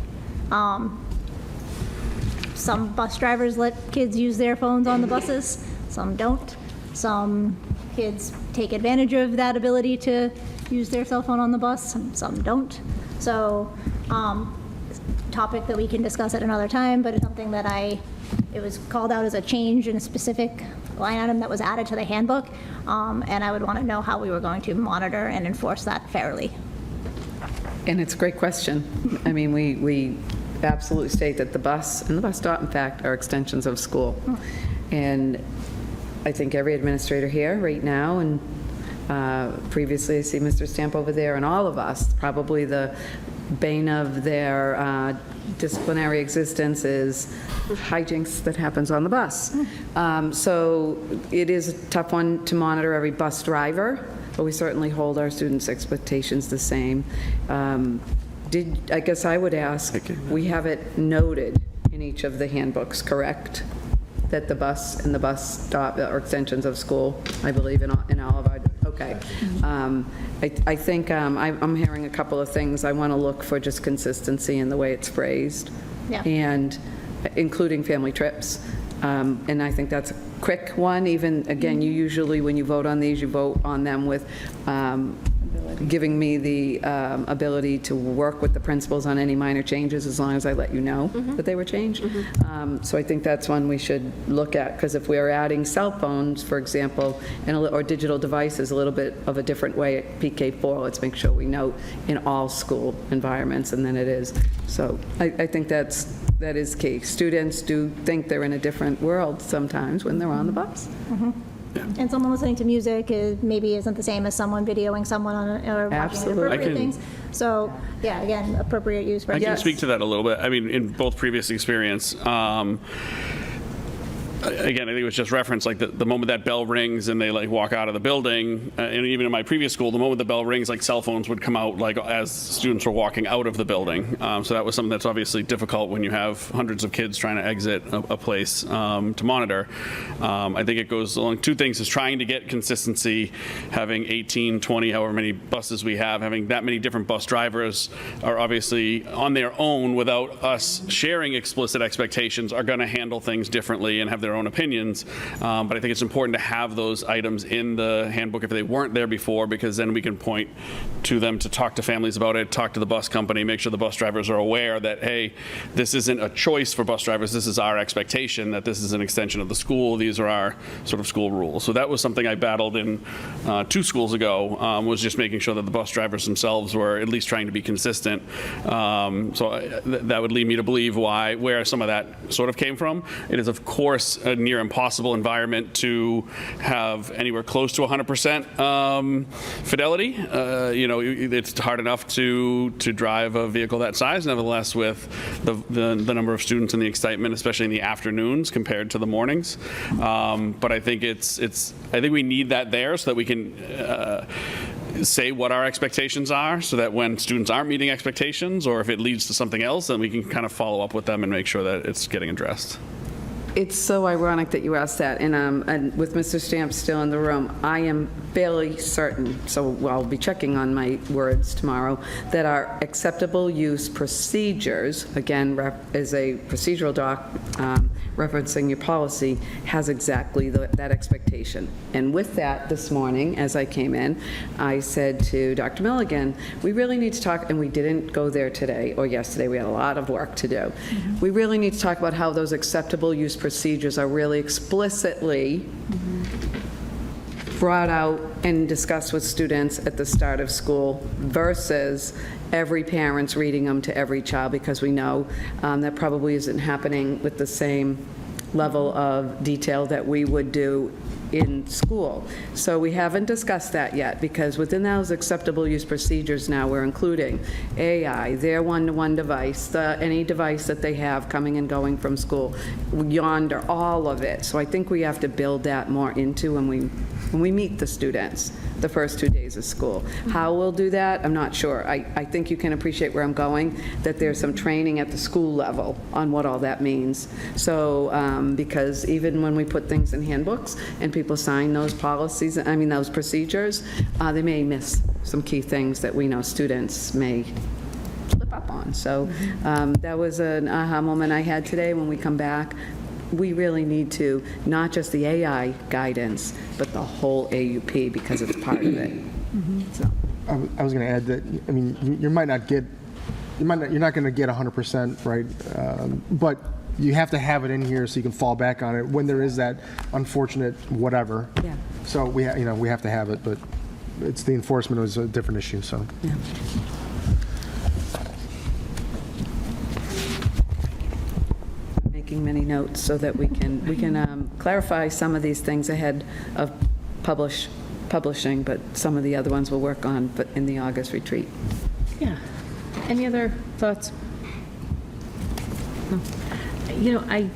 Some bus drivers let kids use their phones on the buses, some don't. Some kids take advantage of that ability to use their cell phone on the bus, some don't. So, topic that we can discuss at another time, but it's something that I it was called out as a change in a specific line item that was added to the handbook, and I would want to know how we were going to monitor and enforce that fairly. And it's a great question. I mean, we absolutely state that the bus and the bus stop, in fact, are extensions of school. And I think every administrator here right now, and previously I see Mr. Stamp over there, and all of us, probably the bane of their disciplinary existence is hijinks that happens on the bus. So it is a tough one to monitor every bus driver, but we certainly hold our students' expectations the same. I guess I would ask, we have it noted in each of the handbooks, correct? That the bus and the bus stop are extensions of school, I believe, in all of our, okay. I think I'm hearing a couple of things. I want to look for just consistency in the way it's phrased. Yeah. And including family trips. And I think that's a quick one. Even, again, you usually, when you vote on these, you vote on them with giving me the ability to work with the principals on any minor changes, as long as I let you know that they were changed. So I think that's one we should look at, because if we're adding cell phones, for example, or digital devices a little bit of a different way at PK4, let's make sure we note in all school environments, and then it is. So I think that is key. Students do think they're in a different world sometimes when they're on the bus. And someone listening to music maybe isn't the same as someone videoing someone or watching Absolutely. inappropriate things. So, yeah, again, appropriate use. I can speak to that a little bit. I mean, in both previous experience, again, I think it was just referenced, like the moment that bell rings and they like walk out of the building, and even in my previous school, the moment the bell rings, like cell phones would come out like as students were walking out of the building. So that was something that's obviously difficult when you have hundreds of kids trying to exit a place to monitor. I think it goes along two things: is trying to get consistency, having 18, 20, however many buses we have, having that many different bus drivers are obviously on their own without us sharing explicit expectations are going to handle things differently and have their own opinions, but I think it's important to have those items in the handbook if they weren't there before, because then we can point to them to talk to families about it, talk to the bus company, make sure the bus drivers are aware that, hey, this isn't a choice for bus drivers, this is our expectation, that this is an extension of the school, these are our sort of school rules. So that was something I battled in 2 schools ago, was just making sure that the bus drivers themselves were at least trying to be consistent. So that would lead me to believe where some of that sort of came from. It is, of course, a near impossible environment to have anywhere close to 100% fidelity. It's hard enough to drive a vehicle that size. Nevertheless, with the number of students and the excitement, especially in the afternoons compared to the mornings. But I think I think we need that there so that we can say what our expectations are, so that when students aren't meeting expectations, or if it leads to something else, then we can kind of follow up with them and make sure that it's getting addressed. It's so ironic that you asked that, and with Mr. Stamp still in the room, I am fairly certain, so I'll be checking on my words tomorrow, that our acceptable use procedures, again, is a procedural doc referencing your policy, has exactly that expectation. And with that, this morning, as I came in, I said to Dr. Milligan, we really need to talk, and we didn't go there today or yesterday, we had a lot of work to do. We really need to talk about how those acceptable use procedures are really explicitly brought out and discussed with students at the start of school versus every parent's reading them to every child, because we know that probably isn't happening with the same level of detail that we would do in school. So we haven't discussed that yet, because within those acceptable use procedures now, we're including AI, their one-to-one device, any device that they have coming and going from school, Yonder, all of it. So I think we have to build that more into when we meet the students the first 2 days of school. How we'll do that, I'm not sure. I think you can appreciate where I'm going, that there's some training at the school level on what all that means. So, because even when we put things in handbooks and people sign those policies, those procedures, they may miss some key things that we know students may slip up on. So that was an aha moment I had today. When we come back, we really need to, not just the AI guidance, but the whole AUP, because it's part of it. So. I was going to add that, you're not going to get 100%, right? But you have to have it in here so you can fall back on it when there is that unfortunate whatever. Yeah. So we have to have it, but it's the enforcement was a different issue, so. Yeah. Making many notes so that we can clarify some of these things ahead of publishing, but some of the other ones we'll work on but in the August retreat. Yeah. Any other thoughts? No. You know, I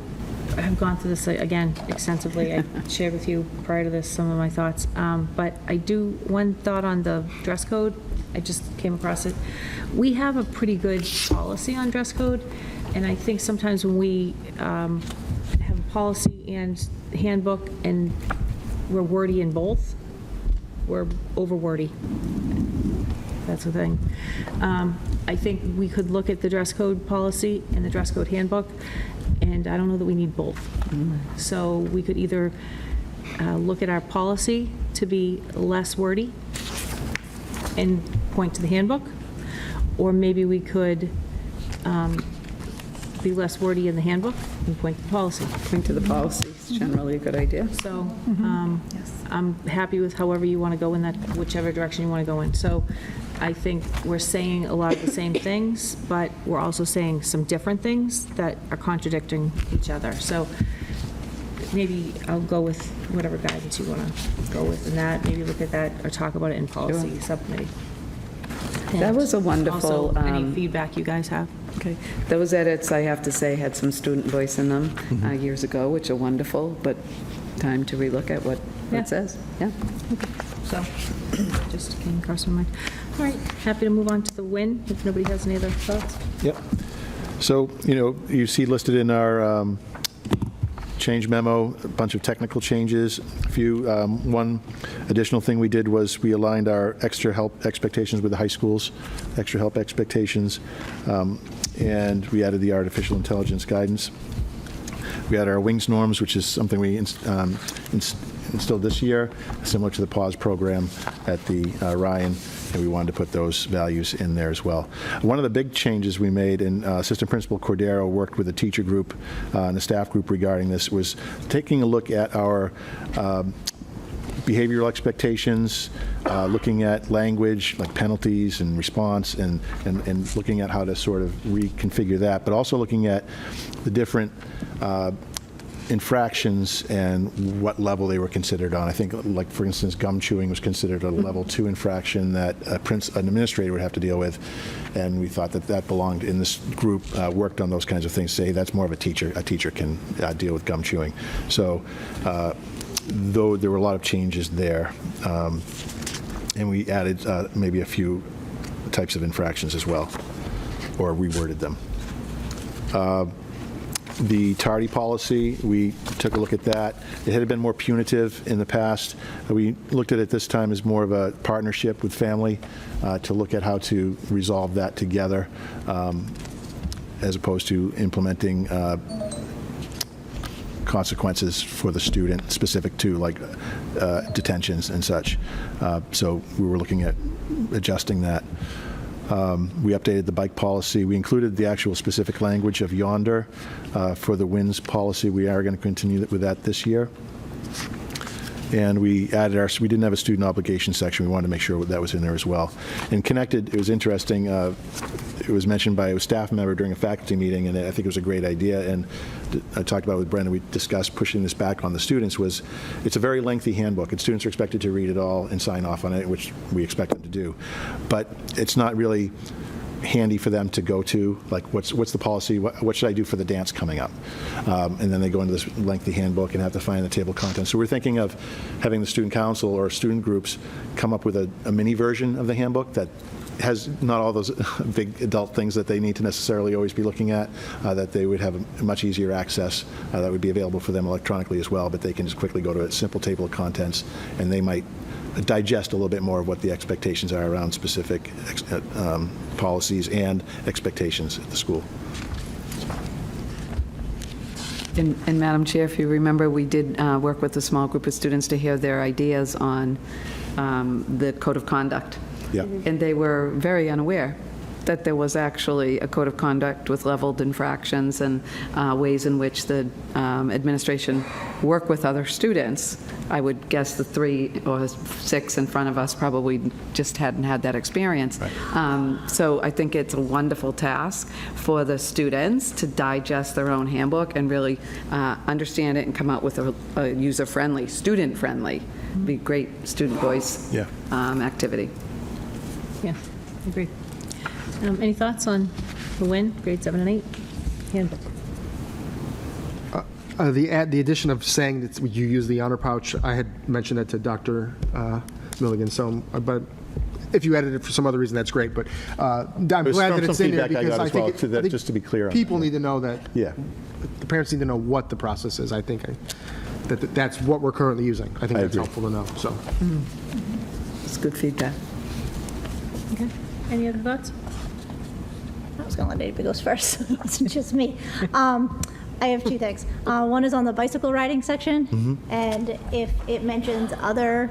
have gone through this again extensively. I shared with you prior to this some of my thoughts. But I do, one thought on the dress code, I just came across it. We have a pretty good policy on dress code, and I think sometimes when we have a policy and handbook and we're wordy in both, we're over wordy. That's the thing. I think we could look at the dress code policy and the dress code handbook, and I don't know that we need both. So we could either look at our policy to be less wordy and point to the handbook, or maybe we could be less wordy in the handbook and point to the policy. Point to the policy is generally a good idea. So I'm happy with however you want to go in that, whichever direction you want to go in. So I think we're saying a lot of the same things, but we're also saying some different things that are contradicting each other. So maybe I'll go with whatever guidance you want to go with in that. Maybe look at that or talk about it in policy subcommittee. That was a wonderful. Also, any feedback you guys have. Okay. Those edits, I have to say, had some student voice in them years ago, which are wonderful, but time to relook at what it says. Yeah. So just came across my mind. All right, happy to move on to the WIN if nobody has any other thoughts. Yep. So, you see listed in our change memo, a bunch of technical changes. One additional thing we did was we aligned our extra help expectations with the high schools, extra help expectations, and we added the artificial intelligence guidance. We had our WINGS norms, which is something we instilled this year, similar to the PAWS program at the Ryan, and we wanted to put those values in there as well. One of the big changes we made, and Assistant Principal Cordero worked with the teacher group and the staff group regarding this, was taking a look at our behavioral expectations, looking at language like penalties and response, and looking at how to sort of reconfigure that, but also looking at the different infractions and what level they were considered on. I think, like, for instance, gum chewing was considered a level 2 infraction that an administrator would have to deal with, and we thought that that belonged in this group, worked on those kinds of things, say that's more of a teacher can deal with gum chewing. So though there were a lot of changes there, and we added maybe a few types of infractions as well, or reworded them. The tardy policy, we took a look at that. It had been more punitive in the past. We looked at it this time as more of a partnership with family to look at how to resolve that together, as opposed to implementing consequences for the student specific to, like, detentions and such. So we were looking at adjusting that. We updated the bike policy. We included the actual specific language of yonder for the WINS policy. We are going to continue with that this year. And we added we didn't have a student obligation section. We wanted to make sure that was in there as well. And connected, it was interesting, it was mentioned by a staff member during a faculty meeting, and I think it was a great idea, and I talked about it with Brendan, we discussed pushing this back on the students, was it's a very lengthy handbook, and students are expected to read it all and sign off on it, which we expect them to do. But it's not really handy for them to go to, like, what's the policy, what should I do for the dance coming up? And then they go into this lengthy handbook and have to find the table of contents. So we're thinking of having the student council or student groups come up with a mini version of the handbook that has not all those big adult things that they need to necessarily always be looking at, that they would have a much easier access, that would be available for them electronically as well, but they can just quickly go to a simple table of contents, and they might digest a little bit more of what the expectations are around specific policies and expectations at the school. And Madam Chair, if you remember, we did work with a small group of students to hear their ideas on the code of conduct. Yeah. And they were very unaware that there was actually a code of conduct with leveled infractions and ways in which the administration work with other students. I would guess the 3 or 6 in front of us probably just hadn't had that experience. So I think it's a wonderful task for the students to digest their own handbook and really understand it and come out with a user-friendly, student-friendly, be great student voice activity. Yeah, agreed. Any thoughts on the WIN, grade 7 and 8 handbook? The addition of saying that you use the honor pouch, I had mentioned that to Dr. Milligan, so, but if you added it for some other reason, that's great, but I'm glad that it's in there because I think just to be clear on people need to know that, Yeah. the parents need to know what the process is. I think that's what we're currently using. I think that's agree. helpful to know, so. It's good feedback. Okay. Any other thoughts? I was going to let anybody goes first. It's just me. I have 2 things. One is on the bicycle riding section, and if it mentions other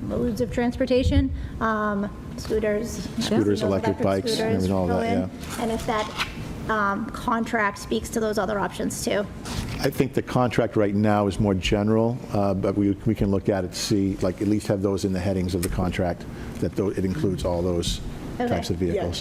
modes of transportation, scooters, electric bikes, I mean, all go that, in, yeah. and if that contract speaks to those other options too. I think the contract right now is more general, but we can look at it to see, like, at least have those in the headings of the contract, that it includes all those types of Yeah, vehicles.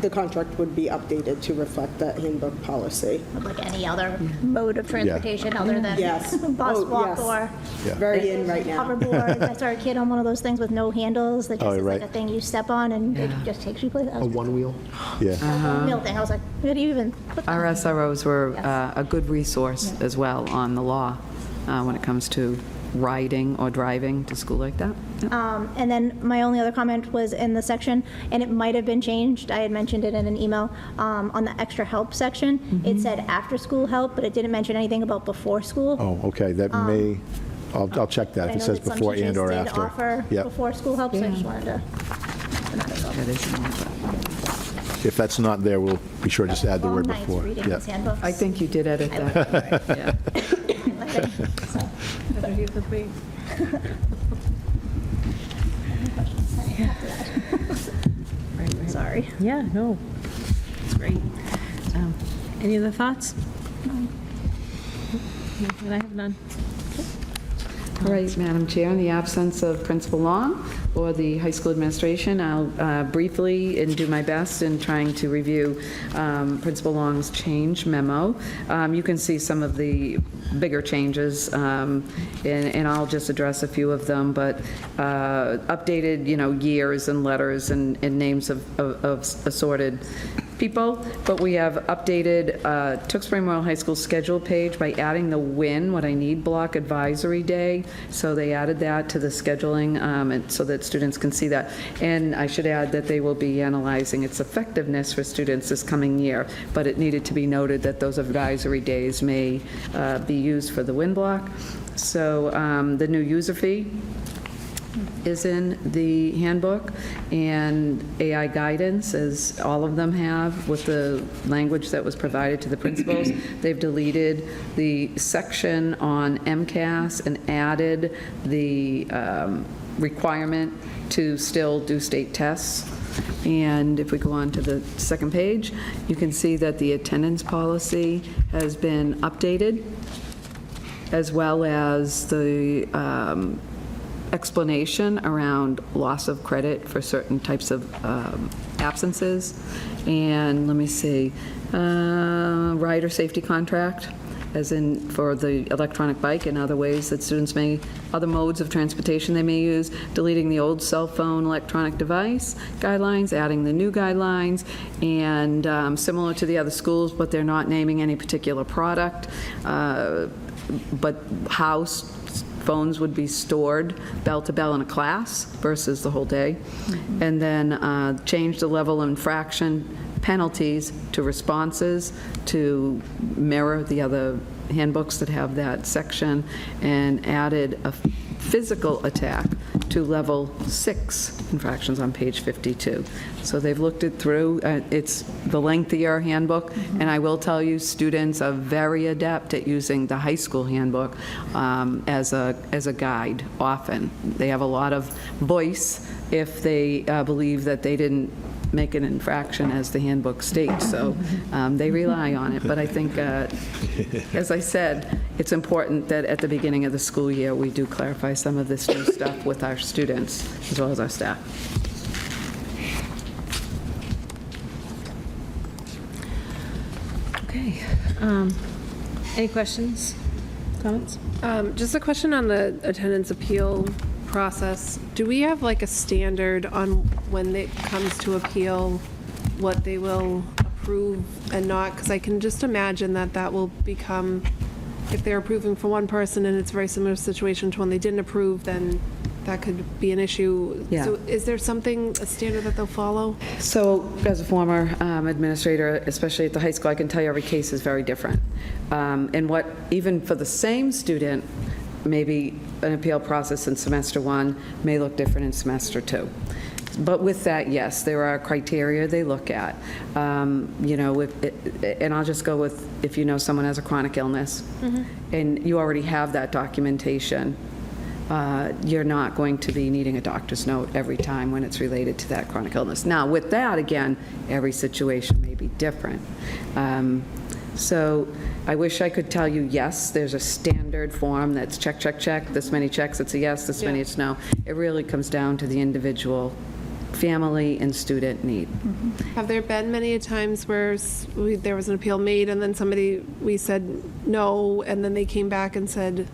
the contract would be updated to reflect the handbook policy. Like any other mode of transportation other than Yes. bus, Oh, walk, yes. or Very in right now. hoverboard. I saw a kid on one of those things with no handles that just is right. like a thing you step on and it just takes you places. A one-wheel? Yeah. Wheel thing. I was like, where do you even put that? Our SROs were Yes. a good resource as well on the law when it comes to riding or driving to school like that. Yeah. And then my only other comment was in the section, and it might have been changed, I had mentioned it in an email, on the extra help section. It said after-school help, but it didn't mention anything about before school. Oh, okay, that may, I'll check that I if it know says that some before teachers and or did after. offer Yep. before-school help, so I just wanted to. That is an offer. If that's not there, we'll be sure to just add the Long word nights before. reading Yeah. these handbooks. I think you did edit that. Yeah. Sorry. Yeah, no, it's great. Any other thoughts? No, I have none. All right, Madam Chair, in the absence of Principal Long or the high school administration, I'll briefly and do my best in trying to review Principal Long's change memo. You can see some of the bigger changes, and I'll just address a few of them, but updated, years and letters and names of assorted people, but we have updated Tewksbury Memorial High School schedule page by adding the WIN, What I Need Block Advisory Day. So they added that to the scheduling and so that students can see that. And I should add that they will be analyzing its effectiveness for students this coming year, but it needed to be noted that those advisory days may be used for the WIN block. So the new user fee is in the handbook, and AI guidance, as all of them have, with the language that was provided to the principals. They've deleted the section on MCAS and added the requirement to still do state tests. And if we go on to the second page, you can see that the attendance policy has been updated, as well as the explanation around loss of credit for certain types of absences. And let me see, rider safety contract, as in for the electronic bike and other ways that students may, other modes of transportation they may use, deleting the old cell phone electronic device guidelines, adding the new guidelines, and similar to the other schools, but they're not naming any particular product, but how phones would be stored bell to bell in a class versus the whole day. And then change the level of infraction penalties to responses to mirror the other handbooks that have that section, and added a physical attack to level 6 infractions on page 52. So they've looked it through. It's the lengthier handbook, and I will tell you, students are very adept at using the high school handbook as a guide often. They have a lot of voice if they believe that they didn't make an infraction, as the handbook states, so they rely on it. But I think, as I said, it's important that at the beginning of the school year, we do clarify some of this new stuff with our students as well as our staff. Okay. Any questions, comments? Just a question on the attendance appeal process. Do we have like a standard on when it comes to appeal, what they will approve and not? Because I can just imagine that that will become, if they're approving for one person and it's a very similar situation to when they didn't approve, then that could be an issue. Yeah. So is there something, a standard that they'll follow? So as a former administrator, especially at the high school, I can tell you every case is very different. And what, even for the same student, maybe an appeal process in semester 1 may look different in semester 2. But with that, yes, there are criteria they look at. You know, and I'll just go with, if you know someone has a chronic illness, and you already have that documentation, you're not going to be needing a doctor's note every time when it's related to that chronic illness. Now, with that, again, every situation may be different. So I wish I could tell you, yes, there's a standard form that's check, check, check, this many checks, it's a yes, this many it's no. It really comes down to the individual family and student need. Have there been many times where there was an appeal made and then we said no, and then they came back and said,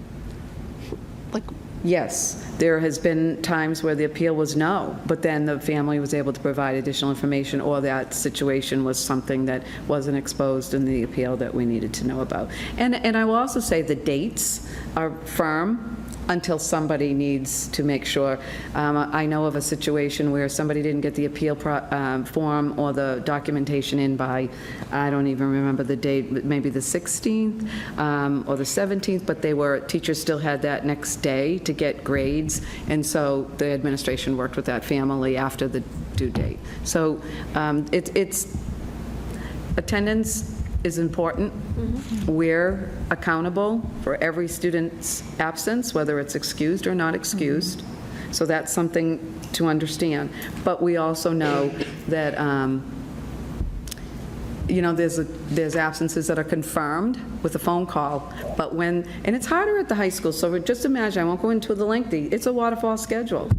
like, Yes, there has been times where the appeal was no, but then the family was able to provide additional information, or that situation was something that wasn't exposed in the appeal that we needed to know about. And I will also say the dates are firm until somebody needs to make sure. I know of a situation where somebody didn't get the appeal form or the documentation in by, I don't even remember the date, maybe the 16th or the 17th, but teachers still had that next day to get grades, and so the administration worked with that family after the due date. So it's attendance is important. We're accountable for every student's absence, whether it's excused or not excused. So that's something to understand. But we also know that, you know, there's absences that are confirmed with a phone call, but and it's harder at the high school, so just imagine, I won't go into the lengthy, it's a waterfall schedule.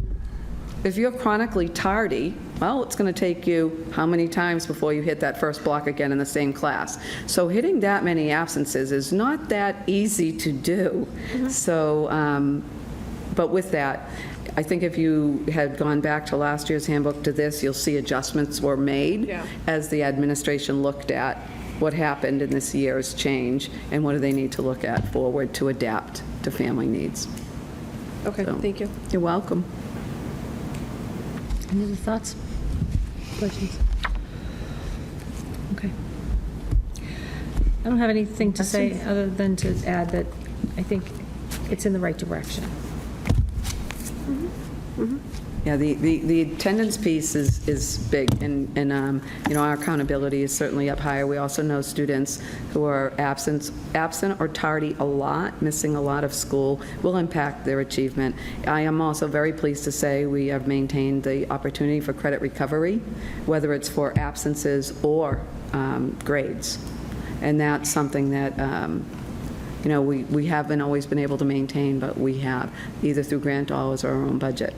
If you're chronically tardy, well, it's going to take you how many times before you hit that first block again in the same class? So hitting that many absences is not that easy to do. So, but with that, I think if you had gone back to last year's handbook to this, you'll see adjustments were made as the administration looked at what happened in this year's change and what do they need to look at forward to adapt to family needs. Okay, So, thank you. You're welcome. Any other thoughts? Questions? Okay. I don't have anything to say other than to add that I think it's in the right direction. Yeah, the attendance piece is big, and you know, our accountability is certainly up higher. We also know students who are absent or tardy a lot, missing a lot of school, will impact their achievement. I am also very pleased to say we have maintained the opportunity for credit recovery, whether it's for absences or grades. And that's something that you know, we haven't always been able to maintain, but we have, either through grant dollars or our own budget.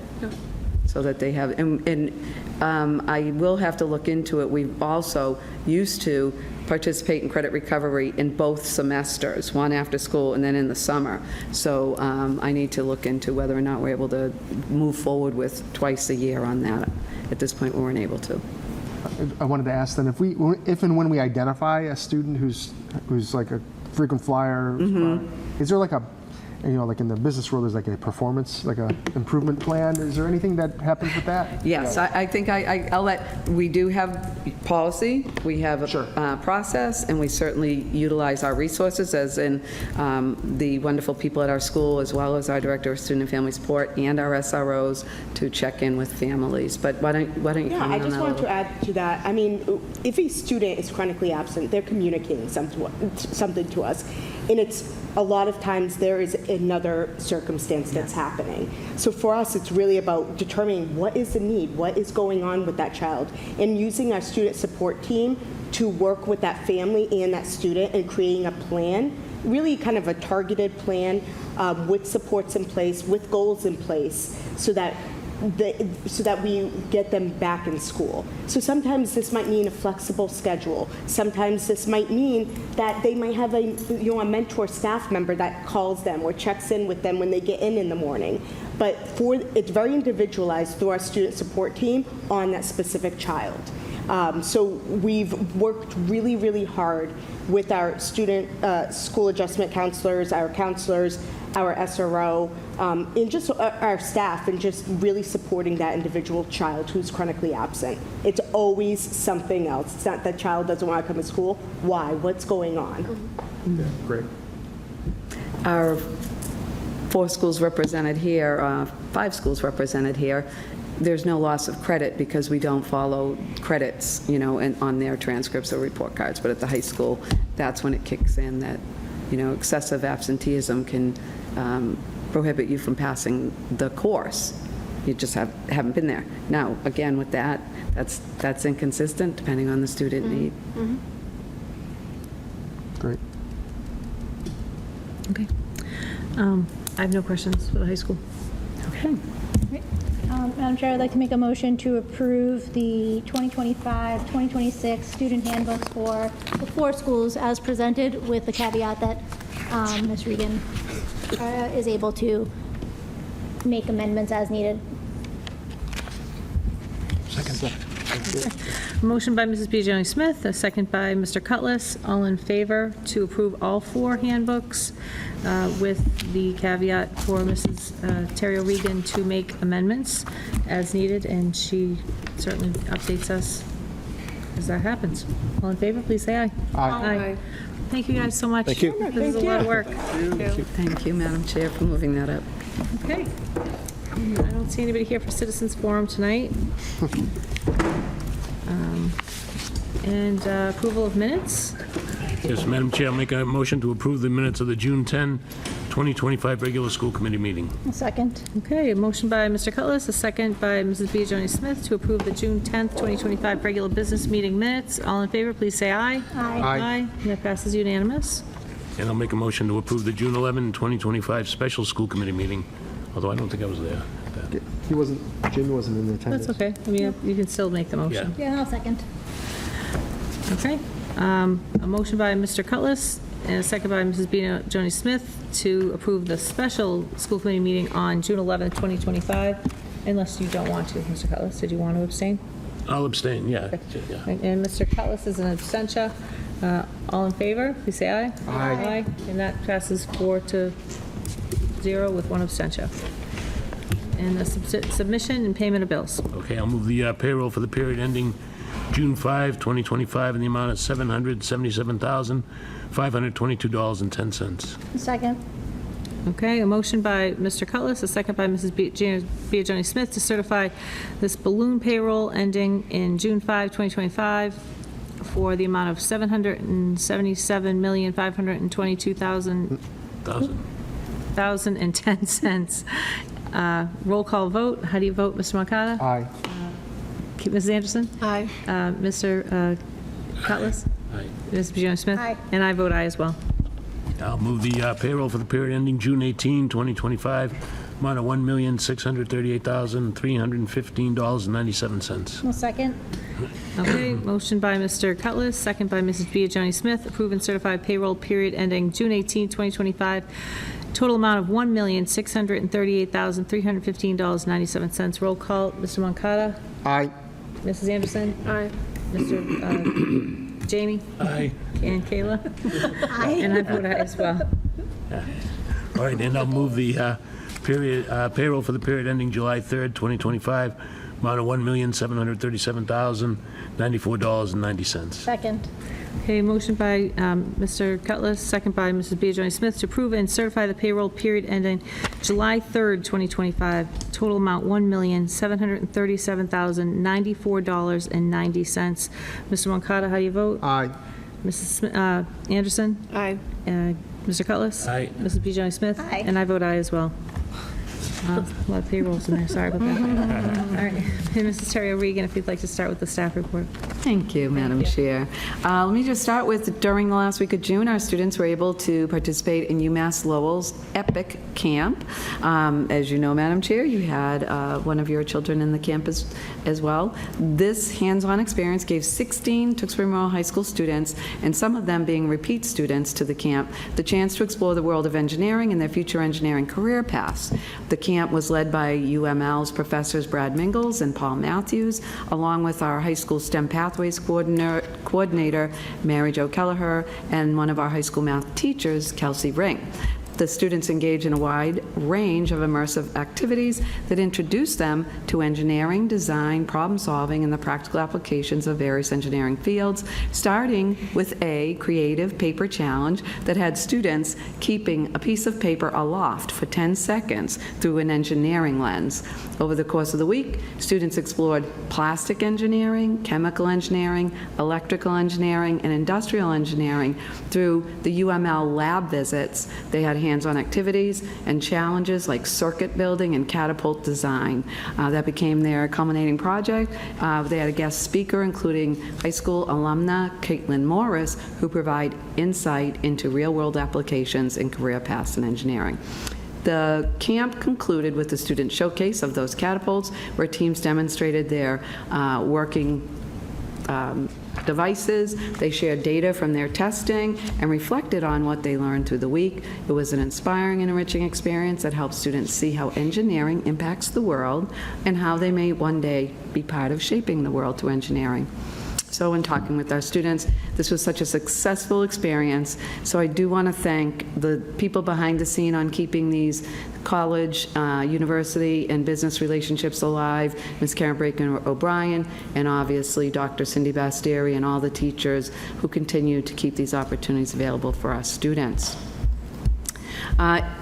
So that they have, and I will have to look into it. We've also used to participate in credit recovery in both semesters, one after school and then in the summer. So I need to look into whether or not we're able to move forward with twice a year on that. At this point, we weren't able to. I wanted to ask then, if and when we identify a student who's like a frequent flyer, is there like a, you know, like in the business world, there's like a performance, like a improvement plan? Is there anything that happens with that? Yes, I think I'll we do have policy, we have a process, and we certainly utilize our resources, as in the wonderful people at our school, as well as our Director of Student and Family Support and our SROs, to check in with families. But why don't you comment on that? I just wanted to add to that. I mean, if a student is chronically absent, they're communicating something to us, and it's a lot of times there is another circumstance that's happening. So for us, it's really about determining what is the need, what is going on with that child, and using our student support team to work with that family and that student and creating a plan, really kind of a targeted plan with supports in place, with goals in place, so that we get them back in school. So sometimes this might mean a flexible schedule. Sometimes this might mean that they might have a mentor staff member that calls them or checks in with them when they get in the morning. But it's very individualized through our student support team on that specific child. So we've worked really, really hard with our student school adjustment counselors, our SRO, and just our staff, and just really supporting that individual child who's chronically absent. It's always something else. It's not that child doesn't want to come to school. Why? What's going on? Yeah, great. Our 4 schools represented here, 5 schools represented here, there's no loss of credit because we don't follow credits, on their transcripts or report cards. But at the high school, that's when it kicks in that, excessive absenteeism can prohibit you from passing the course. You just haven't been there. Now, again, with that's inconsistent depending on the student need. Great. Okay. I have no questions for the high school. Okay. Madam Chair, I'd like to make a motion to approve the 2025-2026 student handbooks for the 4 schools as presented, with the caveat that Ms. Regan is able to make amendments as needed. Motion by Mrs. Biagioni-Smith, a second by Mr. Cutlass. All in favor to approve all 4 handbooks with the caveat for Mrs. Terry O'Regan to make amendments as needed, and she certainly updates us as that happens. All in favor, please say aye. Aye. Thank you guys so much. Thank you. This is a lot of work. Thank you, Madam Chair, for moving that up. Okay. I don't see anybody here for Citizens Forum tonight. And approval of minutes. Yes, Madam Chair, I'll make a motion to approve the minutes of the June 10, 2025 regular school committee meeting. A second. Okay, a motion by Mr. Cutlass, a second by Mrs. Biagioni-Smith to approve the June 10th, 2025 regular business meeting minutes. All in favor, please say aye. Aye. And that passes unanimous. And I'll make a motion to approve the June 11, 2025 special school committee meeting, although I don't think I was there. Jimmy wasn't in attendance. That's okay. I mean, you can still make the motion. Yeah, I'll second. Okay. A motion by Mr. Cutlass and a second by Mrs. Biagioni-Smith to approve the special school committee meeting on June 11th, 2025, unless you don't want to, Mr. Cutlass. Did you want to abstain? I'll abstain, yeah. Yeah. And Mr. Cutlass is an abstention. All in favor, please say aye. Aye. And that passes 4-0 with 1 abstention. And the submission and payment of bills. Okay, I'll move the payroll for the period ending June 5, 2025, in the amount of $777,522.10. Second. Okay, a motion by Mr. Cutlass, a second by Mrs. Biagioni-Smith to certify this balloon payroll ending in June 5, 2025 for the amount of $777,522,010. Roll call vote. How do you vote, Mr. Moncada? Aye. Mrs. Anderson? Aye. Mr. Cutlass? Aye. Mrs. Biagioni-Smith? Aye. And I vote aye as well. I'll move the payroll for the period ending June 18, 2025, amount of $1,638,315.97. A second. Okay, motion by Mr. Cutlass, second by Mrs. Biagioni-Smith, approve and certify payroll period ending June 18, 2025, total amount of $1,638,315.97. Roll call, Mr. Moncada? Aye. Mrs. Anderson? Aye. Mr. Jamie? Aye. And Kayla? Aye. And I vote aye as well. All right, and I'll move the payroll for the period ending July 3rd, 2025, amount of $1,737,094.90. Second. Okay, motion by Mr. Cutlass, second by Mrs. Biagioni-Smith to approve and certify the payroll period ending July 3rd, 2025, total amount $1,737,094.90. Mr. Moncada, how do you vote? Aye. Mrs. Anderson? Aye. Mr. Cutlass? Aye. Mrs. Bijani Smith? Aye. And I vote aye as well. A lot of payrolls in there, sorry about that. All right, and Mrs. Terry O'Regan, if you'd like to start with the staff report. Thank you, Madam Chair. Let me just start with, during the last week of June, our students were able to participate in UMass Lowell's EPIC Camp. As you know, Madam Chair, you had one of your children in the camp as well. This hands-on experience gave 16 Tewksbury Memorial High School students, and some of them being repeat students to the camp, the chance to explore the world of engineering and their future engineering career paths. The camp was led by UML's professors Brad Mingles and Paul Matthews, along with our high school STEM Pathways coordinator, Mary Jo Kelleher, and one of our high school math teachers, Kelsey Ring. The students engage in a wide range of immersive activities that introduce them to engineering, design, problem solving, and the practical applications of various engineering fields, starting with a creative paper challenge that had students keeping a piece of paper aloft for 10 seconds through an engineering lens. Over the course of the week, students explored plastic engineering, chemical engineering, electrical engineering, and industrial engineering through the UML lab visits. They had hands-on activities and challenges like circuit building and catapult design. That became their culminating project. They had a guest speaker, including high school alumna Caitlin Morris, who provide insight into real-world applications and career paths in engineering. The camp concluded with the student showcase of those catapults, where teams demonstrated their working devices. They shared data from their testing and reflected on what they learned through the week. It was an inspiring and enriching experience that helped students see how engineering impacts the world and how they may one day be part of shaping the world through engineering. So in talking with our students, this was such a successful experience. So I do want to thank the people behind the scene on keeping these college, university, and business relationships alive, Ms. Karen Braken O'Brien, and obviously Dr. Cindy Bastieri and all the teachers who continue to keep these opportunities available for our students.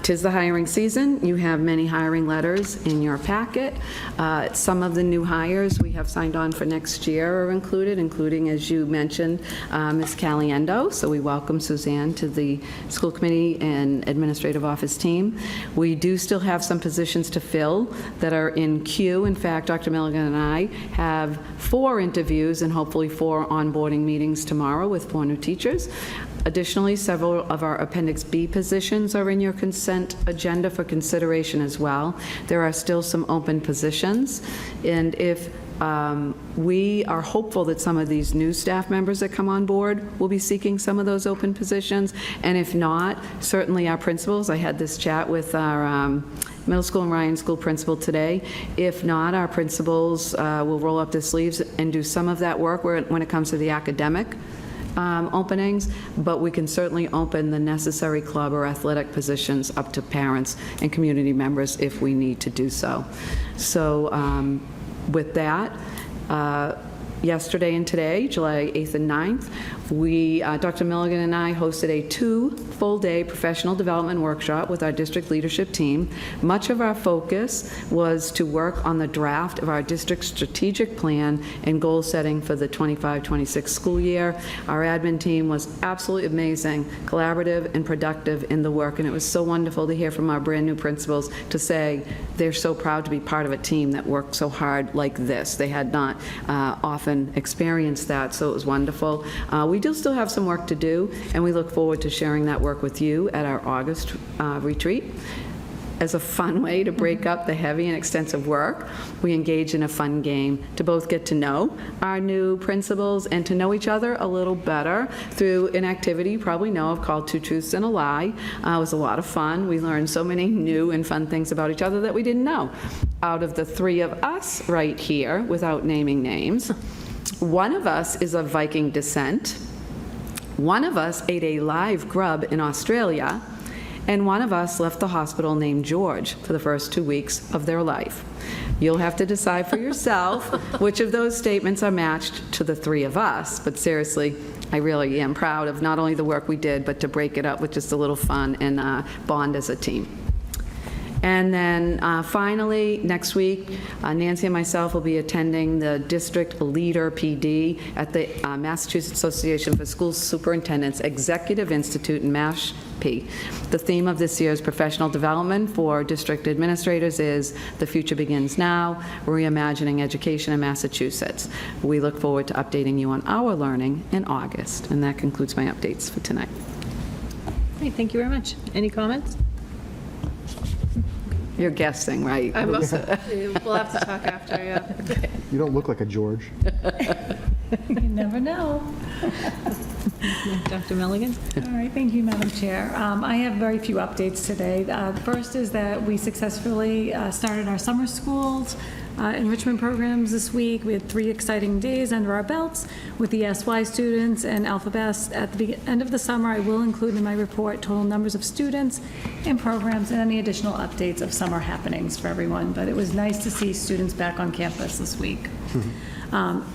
'Tis the hiring season. You have many hiring letters in your packet. Some of the new hires we have signed on for next year are included, including, as you mentioned, Ms. Caliendo. So we welcome Suzanne to the school committee and administrative office team. We do still have some positions to fill that are in queue. In fact, Dr. Milligan and I have 4 interviews and hopefully 4 onboarding meetings tomorrow with 4 new teachers. Additionally, several of our Appendix B positions are in your consent agenda for consideration as well. There are still some open positions, and if we are hopeful that some of these new staff members that come on board will be seeking some of those open positions, and if not, certainly our principals. I had this chat with our middle school and Ryan School principal today. If not, our principals will roll up their sleeves and do some of that work when it comes to the academic openings, but we can certainly open the necessary club or athletic positions up to parents and community members if we need to do so. So with that, yesterday and today, July 8th and 9th, Dr. Milligan and I hosted a 2-full-day professional development workshop with our district leadership team. Much of our focus was to work on the draft of our district strategic plan and goal setting for the 25-26 school year. Our admin team was absolutely amazing, collaborative and productive in the work, and it was so wonderful to hear from our brand new principals to say they're so proud to be part of a team that worked so hard like this. They had not often experienced that, so it was wonderful. We do still have some work to do, and we look forward to sharing that work with you at our August retreat. As a fun way to break up the heavy and extensive work, we engage in a fun game to both get to know our new principals and to know each other a little better through an activity you probably know of called 2 Truths and a Lie. It was a lot of fun. We learned so many new and fun things about each other that we didn't know. Out of the 3 of us right here, without naming names, one of us is of Viking descent, one of us ate a live grub in Australia, and one of us left the hospital named George for the first 2 weeks of their life. You'll have to decide for yourself which of those statements are matched to the 3 of us, but seriously, I really am proud of not only the work we did, but to break it up with just a little fun and bond as a team. And then finally, next week, Nancy and myself will be attending the District Leader PD at the Massachusetts Association for School Superintendents Executive Institute in Mashpee. The theme of this year's professional development for district administrators is "The Future Begins Now, Reimagining Education in Massachusetts." We look forward to updating you on our learning in August. And that concludes my updates for tonight. Great, thank you very much. Any comments? You're guessing, right? I must, we'll have to talk after, yeah. You don't look like a George. You never know. Dr. Milligan? All right, thank you, Madam Chair. I have very few updates today. The first is that we successfully started our summer schools enrichment programs this week. We had 3 exciting days under our belts with the SY students and Alphabet. At the end of the summer, I will include in my report total numbers of students and programs and any additional updates of summer happenings for everyone. But it was nice to see students back on campus this week.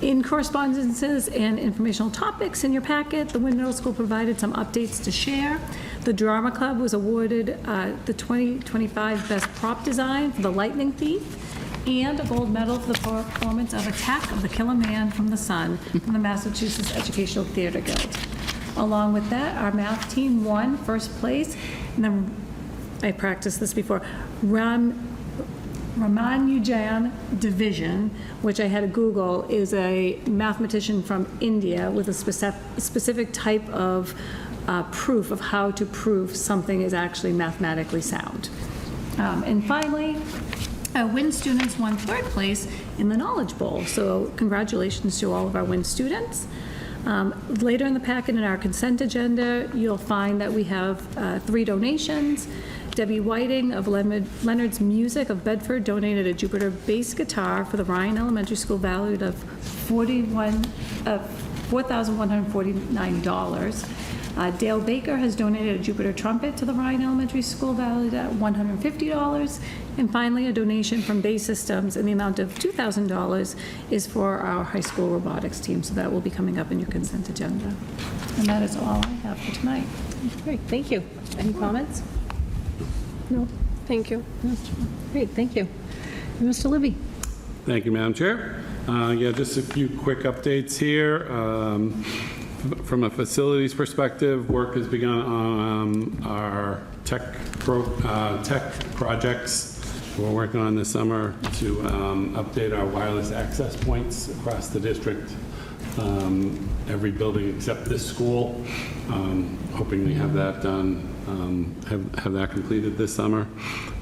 In correspondences and informational topics in your packet, the Wynn Middle School provided some updates to share. The Drama Club was awarded the 2025 Best Prop Design for The Lightning Thief and a gold medal for the performance of Attack of the Killer Man from the Sun from the Massachusetts Educational Theater Guild. Along with that, our math team won first place, and then I practiced this before, Ramanujan Division, which I had to Google, is a mathematician from India with a specific type of proof of how to prove something is actually mathematically sound. And finally, WIN students won third place in the Knowledge Bowl, so congratulations to all of our WIN students. Later in the packet in our consent agenda, you'll find that we have 3 donations. Debbie Whiting of Leonard's Music of Bedford donated a Jupiter bass guitar for the Ryan Elementary School valued of $4,149. Dale Baker has donated a Jupiter trumpet to the Ryan Elementary School valued at $150. And finally, a donation from Bay Systems in the amount of $2,000 is for our high school robotics team, so that will be coming up in your consent agenda. And that is all I have for tonight. Great, thank you. Any comments? No? Thank you. Great, thank you. And Mr. Libby? Thank you, Madam Chair. Yeah, just a few quick updates here. From a facilities perspective, work has begun on our tech projects we're working on this summer to update our wireless access points across the district. Every building except this school. Hoping we have that done, have that completed this summer.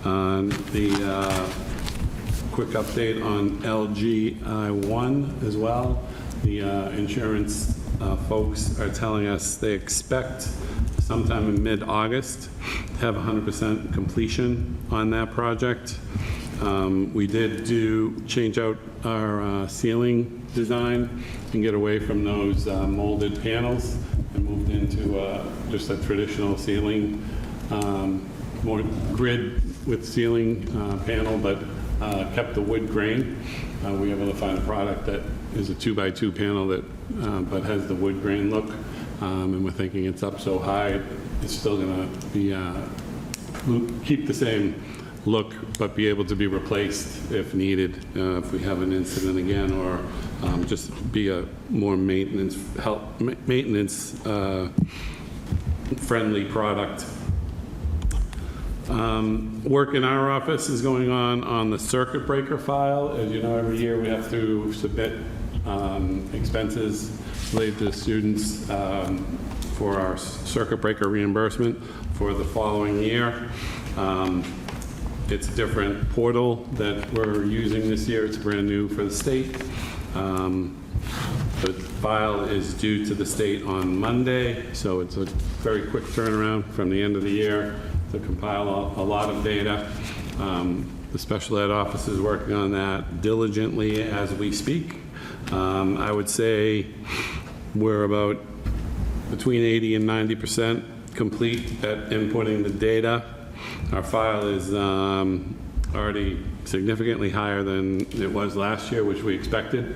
The quick update on LGI1 as well. The insurance folks are telling us they expect sometime in mid-August to have 100% completion on that project. We did change out our ceiling design and get away from those molded panels and moved into just a traditional ceiling, more grid with ceiling panel, but kept the wood grain. We were able to find a product that is a 2x2 panel that but has the wood grain look, and we're thinking it's up so high it's still going to be keep the same look but be able to be replaced if needed, if we have an incident again, or just be a more maintenance friendly product. Work in our office is going on the circuit breaker file. As you know, every year we have to submit expenses related to students for our circuit breaker reimbursement for the following year. It's a different portal that we're using this year. It's brand new for the state. The file is due to the state on Monday, so it's a very quick turnaround from the end of the year to compile a lot of data. The special ed office is working on that diligently as we speak. I would say we're about between 80 and 90% complete at inputting the data. Our file is already significantly higher than it was last year, which we expected,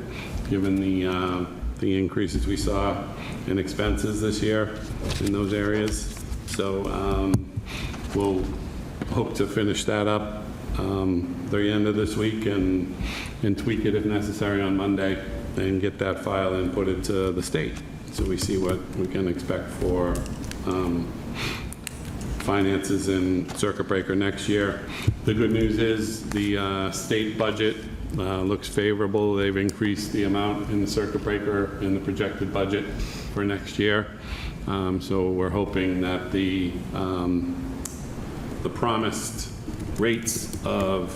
given the increases we saw in expenses this year in those areas. So we'll hope to finish that up the end of this week and tweak it if necessary on Monday and get that file and put it to the state. So we see what we can expect for finances in circuit breaker next year. The good news is the state budget looks favorable. They've increased the amount in the circuit breaker in the projected budget for next year. So we're hoping that the promised rates of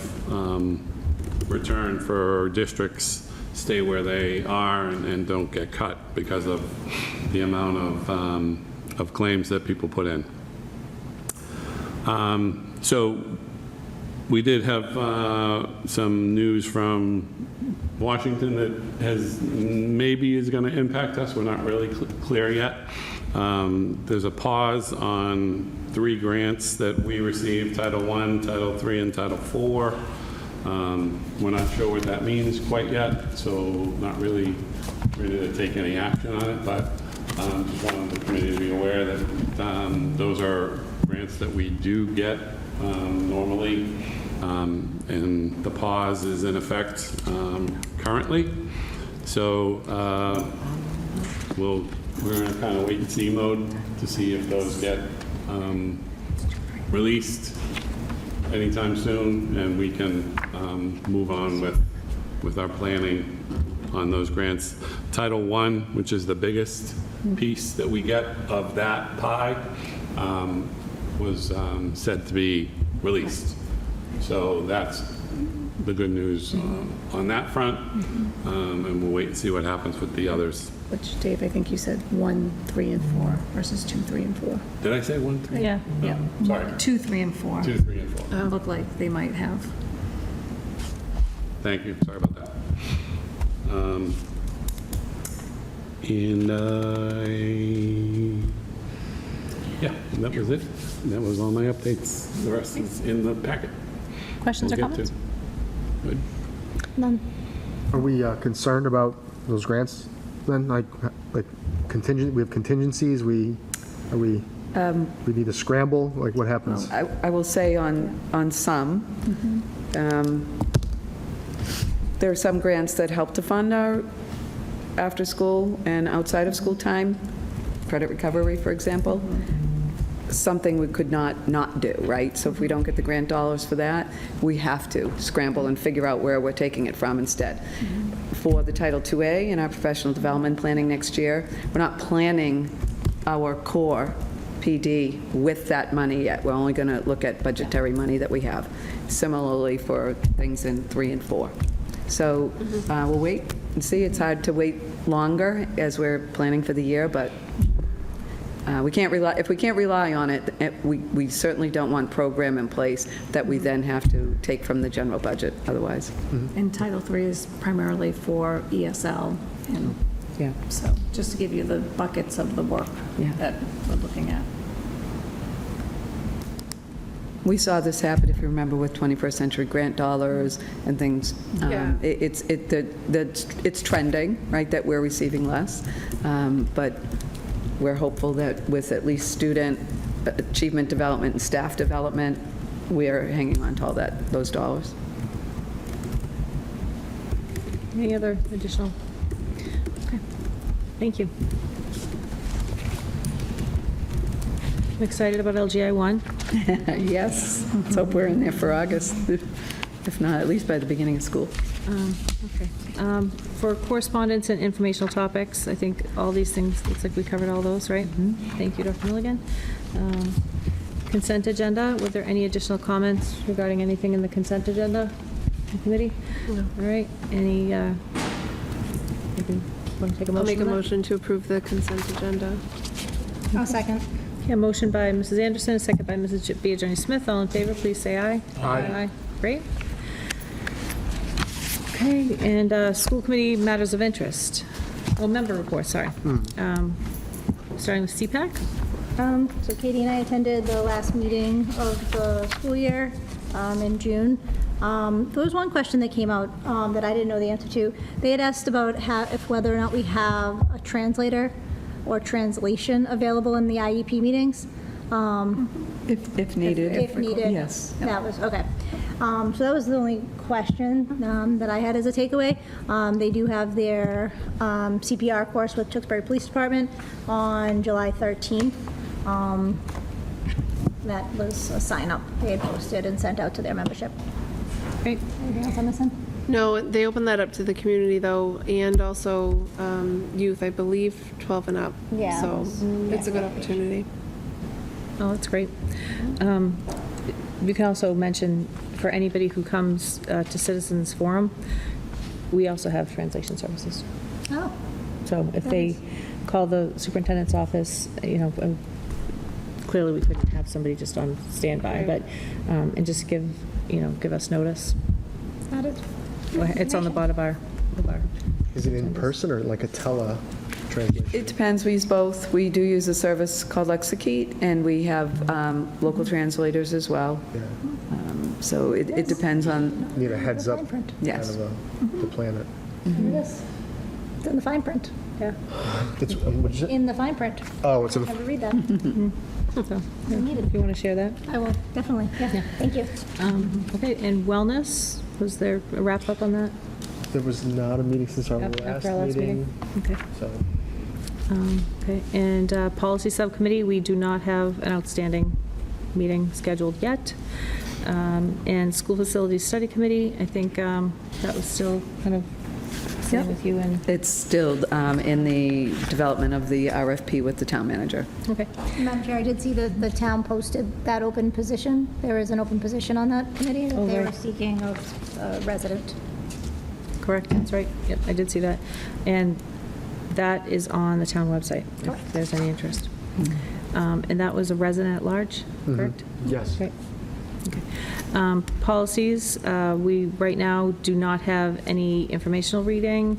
return for districts stay where they are and don't get cut because of the amount of claims that people put in. So we did have some news from Washington that maybe is going to impact us. We're not really clear yet. There's a pause on 3 grants that we received, Title I, Title III, and Title IV. We're not sure what that means quite yet, so not really ready to take any action on it, but just wanted the committee to be aware that those are grants that we do get normally, and the pause is in effect currently. So we're in kind of wait and see mode to see if those get released anytime soon, and we can move on with our planning on those grants. Title I, which is the biggest piece that we get of that pie, was said to be released. So that's the good news on that front, and we'll wait and see what happens with the others. Which, Dave, I think you said 1, 3, and 4 versus 2, 3, and 4. Did I say 1, 3? Yeah. Yeah. Sorry. 2, 3, and 4. 2, 3, and 4. Look like they might have. Thank you. Sorry about that. Yeah, that was it. That was all my updates. The rest is in the packet. Questions or We'll get comments? to. Good. None. Are we concerned about those grants then? Like contingent, we have contingencies, we need to scramble, like what happens? I will say on some, there are some grants that help to fund our after-school and outside-of-school time, credit recovery, for example. Something we could not do, right? So if we don't get the grant dollars for that, we have to scramble and figure out where we're taking it from instead. For the Title IIA in our professional development planning next year, we're not planning our core PD with that money yet. We're only going to look at budgetary money that we have. Similarly for things in 3 and 4. So we'll wait and see. It's hard to wait longer as we're planning for the year, but we can't rely. If we can't rely on it, we certainly don't want a program in place that we then have to take from the general budget otherwise. And Title III is primarily for ESL. And Yeah. so just to give you the buckets of the work that we're looking at. We saw this happen, if you remember, with 21st Century Grant dollars and things. Yeah. It's trending, right, that we're receiving less. But we're hopeful that with at least student achievement development and staff development, we are hanging on to all those dollars. Any other additional? Okay. Thank you. I'm excited about LGI 1. Yes, let's hope we're in there for August, if not, at least by the beginning of school. Okay. For correspondence and informational topics, I think all these things, looks like we covered all those, right? Thank you, Dr. Milligan. Consent agenda, were there any additional comments regarding anything in the consent agenda? Committee? No. All right, any, want to take a motion? I'll make a on that? motion to approve the consent agenda. I'll second. Okay, a motion by Mrs. Anderson, a second by Mrs. Biagioni Smith. All in favor, please say aye. Aye. Great. Okay, and school committee matters of interest. Oh, member report, sorry. Starting with CPAC. So Katie and I attended the last meeting of the school year in June. There was one question that came out that I didn't know the answer to. They had asked about if whether or not we have a translator or translation available in the IEP meetings. If needed. If needed. Yes. That was, okay. So that was the only question that I had as a takeaway. They do have their CPR course with Tewksbury Police Department on July 13th. That was a sign-up they had posted and sent out to their membership. Great. Anything else I'm missing? No, they opened that up to the community though, and also youth, I believe, 12 and up. Yeah, So it's a good opportunity. Oh, that's great. You can also mention, for anybody who comes to Citizens Forum, we also have translation services. Oh, So if they call the superintendent's office, clearly we couldn't have somebody just on standby, but, and just give us notice. that is. It's on the bottom of our. Is it in person or like a tele-translation? It depends. We use both. We do use a service called Lexicate, and we have local translators as well. Yeah. So it depends on, Need a heads up, Fine print. kind Yes. of to plan it. It is. It's in the fine print. Yeah. It's, what is it? In the fine print. Oh, it's in Have the, to read that. So, if you want to share that. I will, definitely. Yeah, thank you. Okay, and wellness, was there a wrap-up on that? there was not a meeting since our After our last meeting? Okay. So, Okay, and policy subcommittee, we do not have an outstanding meeting scheduled yet. And school facilities study committee, I think that was still kind of sitting with you and, it's still in the development of the RFP with the town manager. okay. Madam Chair, I did see the town posted that open position. There is an open position on that committee that Oh, they were right. seeking a resident. Correct, that's right. Yep, I did see that. And that is on the town website, if there's any interest. And that was a resident at large, correct? yes. Great. Okay. Policies, we right now do not have any informational reading.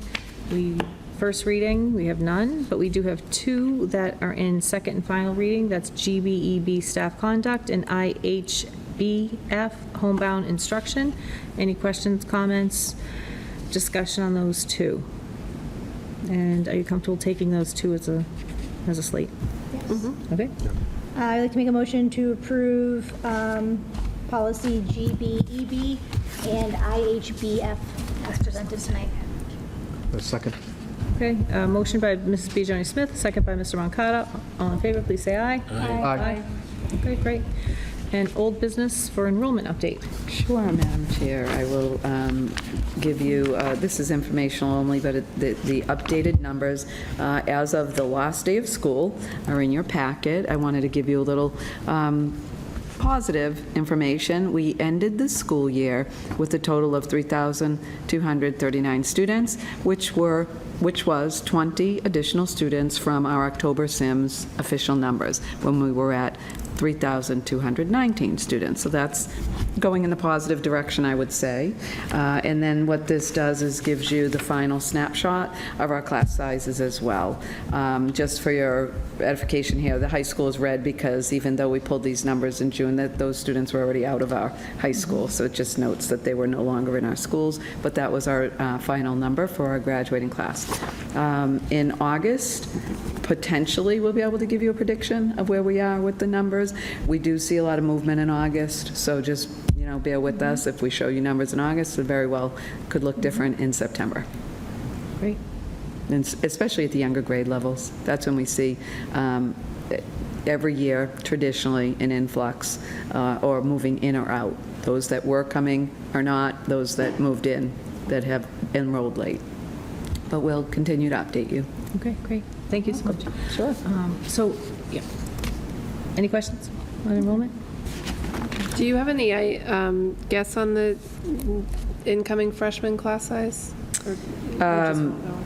First reading, we have none, but we do have two that are in second and final reading. That's GBEB staff conduct and IHBF homebound instruction. Any questions, comments, discussion on those two? And are you comfortable taking those two as a slate? Yes. Okay. I'd like to make a motion to approve policy GBEB and IHBF as presented tonight. A second. Okay, motion by Mrs. B. Joni Smith, second by Mr. Moncada. All in favor, please say aye. Aye. Okay, great. And old business for enrollment update. Sure, Madam Chair. I will give you, this is informational only, but the updated numbers as of the last day of school are in your packet. I wanted to give you a little positive information. We ended the school year with a total of 3,239 students, which was 20 additional students from our October SIMS official numbers, when we were at 3,219 students. So that's going in the positive direction, I would say. And then what this does is gives you the final snapshot of our class sizes as well. Just for your edification here, the high school is red because even though we pulled these numbers in June, that those students were already out of our high school. So it just notes that they were no longer in our schools, but that was our final number for our graduating class. In August, potentially we'll be able to give you a prediction of where we are with the numbers. We do see a lot of movement in August, so just, bear with us. If we show you numbers in August, it very well could look different in September. Great. And especially at the younger grade levels. That's when we see every year, traditionally, an influx or moving in or out. Those that were coming or not, those that moved in that have enrolled late. But we'll continue to update you. Okay, great. Thank you so much. Sure. So, yeah. Any questions on enrollment? Do you have any guess on the incoming freshman class size? Or you just won't know?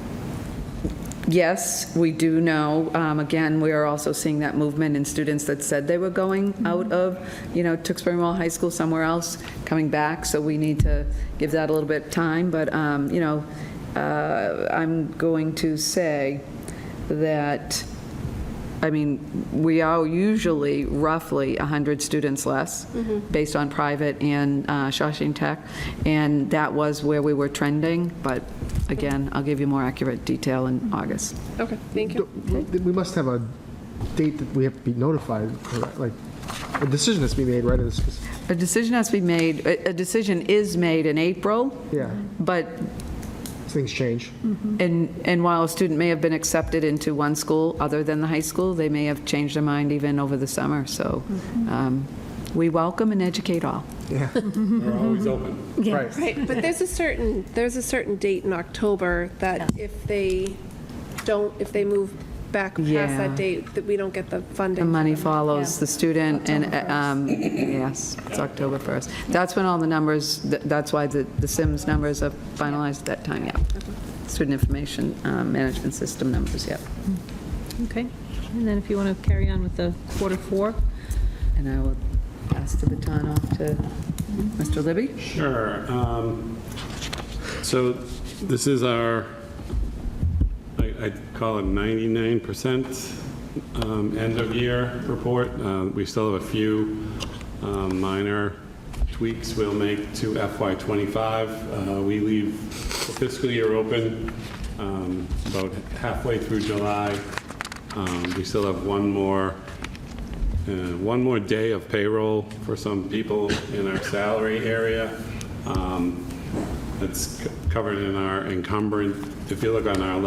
Yes, we do know. Again, we are also seeing that movement in students that said they were going out of, Tewksbury Mall High School somewhere else, coming back. So we need to give that a little bit of time. But, I'm going to say that, we are usually roughly 100 students less based on private and Shawshing Tech, and that was where we were trending, but again, I'll give you more accurate detail in August. Okay, thank you. We must have date that we have to be notified, like, a decision has to be made, right? A decision has to be made, a decision is made in April, Yeah, but, things change. and while a student may have been accepted into one school other than the high school, they may have changed their mind even over the summer, so we welcome and educate all. Yeah, We're always open. right. Right, but there's a certain date in October that if they move back past Yeah. that date, that we don't get the funding. The money for them. follows Yeah. the student, and, yes, it's October 1st. That's when all the numbers, that's why the Sims numbers are finalized at that time, yeah. Student information management system numbers, yeah. Okay. And then if you want to carry on with the quarter four. And I will pass the baton off to Mr. Libby. Sure. So this is our, I'd call it 99% end-of-year report. We still have a few minor tweaks we'll make to FY '25. We leave the fiscal year open about halfway through July. We still have one more day of payroll for some people in our salary area. It's covered in our encumbrance. If you look on our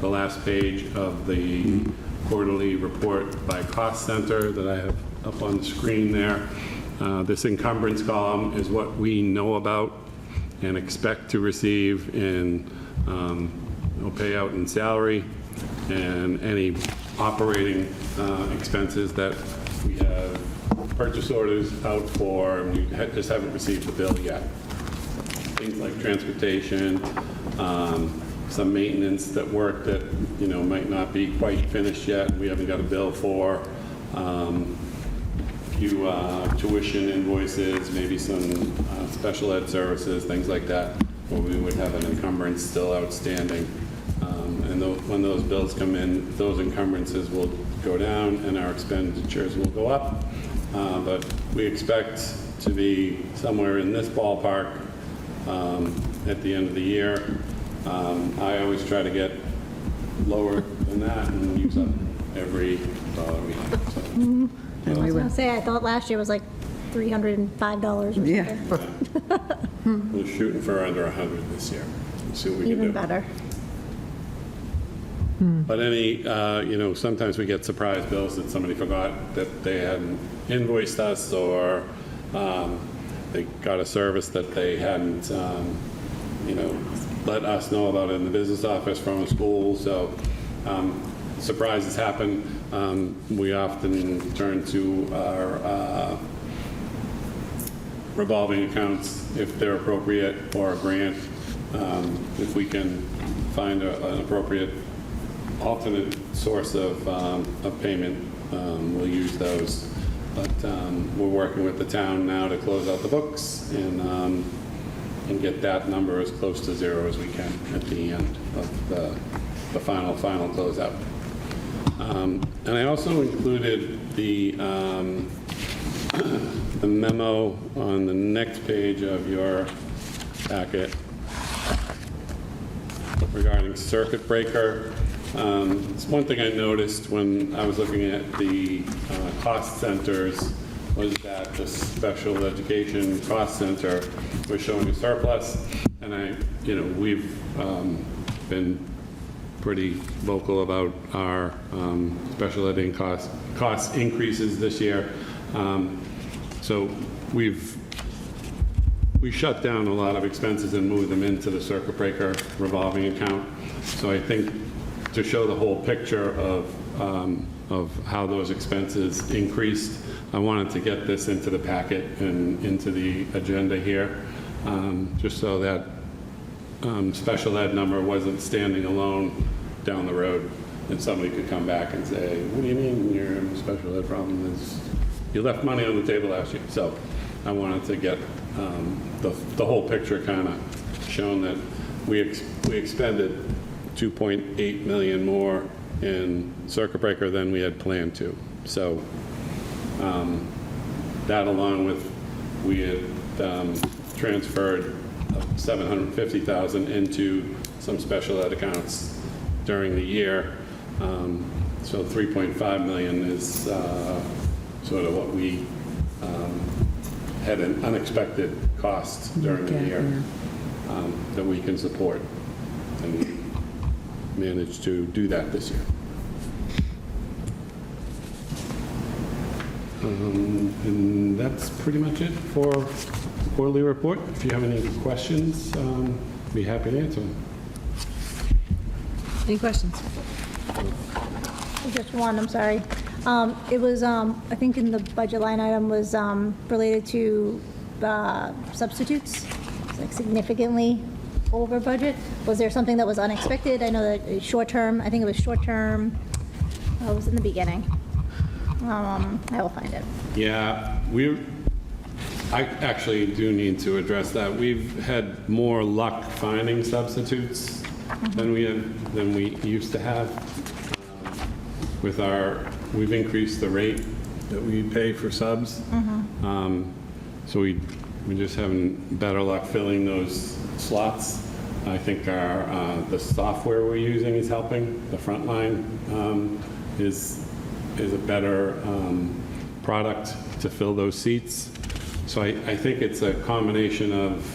the last page of the quarterly report by cost center that I have up on the screen there, this encumbrance column is what we know about and expect to receive in payout in salary and any operating expenses that we have purchase orders out for, and we just haven't received the bill yet. Things like transportation, some maintenance that work that, might not be quite finished yet, we haven't got a bill for. Few tuition invoices, maybe some special ed services, things like that, where we would have an encumbrance still outstanding. And when those bills come in, those encumbrances will go down and our expenditures will go up. But we expect to be somewhere in this ballpark at the end of the year. I always try to get lower than that and use up every dollar we have. So, I was going to say, I thought last year was like $305 or something. Yeah. we're shooting for under 100 this year. See what we can do. Even better. But sometimes we get surprise bills that somebody forgot that they hadn't invoiced us, or they got a service that they hadn't, let us know about in the business office from a school. So surprises happen. We often turn to our revolving accounts if they're appropriate, or a grant if we can find an appropriate alternate source of payment. We'll use those. But we're working with the town now to close out the books and get that number as close to zero as we can at the end of the final closeout. And I also included the memo on the next page of your packet regarding circuit breaker. It's one thing I noticed when I was looking at the cost centers was that the special education cost center was showing a surplus, and we've been pretty vocal about our special ed cost increases this year. So we shut down a lot of expenses and moved them into the circuit breaker revolving account. So I think to show the whole picture of how those expenses increased, I wanted to get this into the packet and into the agenda here, just so that special ed number wasn't standing alone down the road, and somebody could come back and say, what do you mean your special ed problem is, you left money on the table last year? So I wanted to get the whole picture kind of shown, that we expended 2.8 million more in circuit breaker than we had planned to. So that, along with, we had transferred 750,000 into some special ed accounts during the year. So 3.5 million is sort of what we had an unexpected cost during the year that we can support, and we managed to do that this year. And that's pretty much it for the quarterly report. If you have any questions, be happy to answer them. Any questions? Just one, I'm sorry. It was, I think in the budget line item was related to substitutes, it's like significantly over budget. Was there something that was unexpected? I know that short-term, I think it was short-term, it was in the beginning. I will find it. Yeah, I actually do need to address that. We've had more luck finding substitutes than we used to have. We've increased the rate that we pay for subs. So we're just having better luck filling those slots. I think the software we're using is helping. The Frontline is a better product to fill those seats. So I think it's a combination of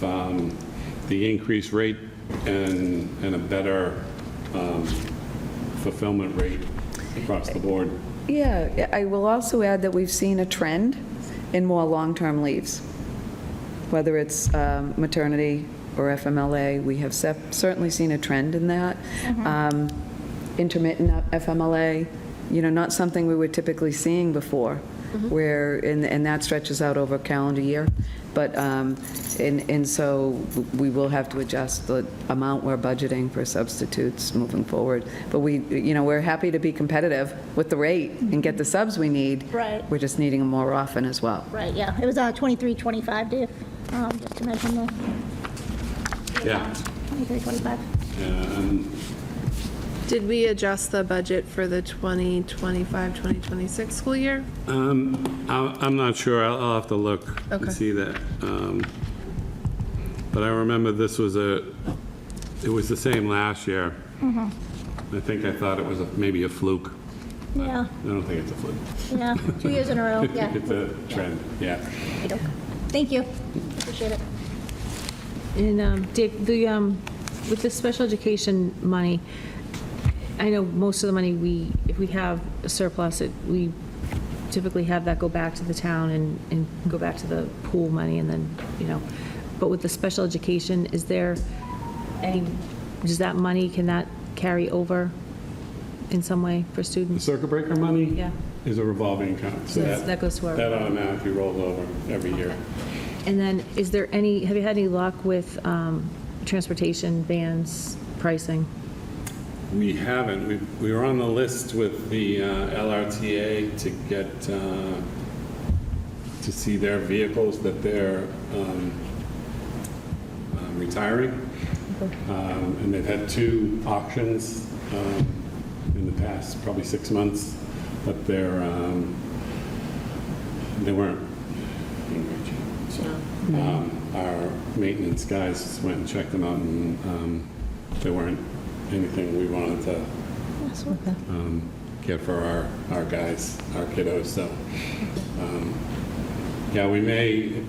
the increased rate and a better fulfillment rate across the board. Yeah, I will also add that we've seen a trend in more long-term leaves, whether it's maternity or FMLA. We have certainly seen a trend in that. Intermittent FMLA, not something we were typically seeing before, where, and that stretches out over a calendar year. But, and so we will have to adjust the amount we're budgeting for substitutes moving forward. But we're happy to be competitive with the rate and get the subs we need. Right. We're just needing them more often as well. Right, yeah. It was 23-25, Dave, just to mention that. Yeah. 23-25. Did we adjust the budget for the 2025-2026 school year? I'm not sure. I'll have to look Okay. and see that. But I remember it was the same last year. I think I thought it was maybe a fluke. but Yeah. I don't think it's a fluke. Yeah, 2 years in a row, yeah. It's a trend, yeah. Thank you. Appreciate it. And Dave, with the special education money, I know most of the money if we have a surplus, we typically have that go back to the town and go back to the pool money and then, but with the special education, does that money, can that carry over in some way for The students? circuit breaker money Yeah. is a revolving account. So That goes to our. that automatically rolls over every year. And then, have you had any luck with transportation vans pricing? We haven't. We were on the list with the LRTA to get, to see their vehicles that they're retiring. And they've had 2 auctions in the past, probably 6 months, but they weren't in great shape. So our maintenance guys went and checked them out, and they weren't anything we wanted to get for our guys, our kiddos. So, yeah, we may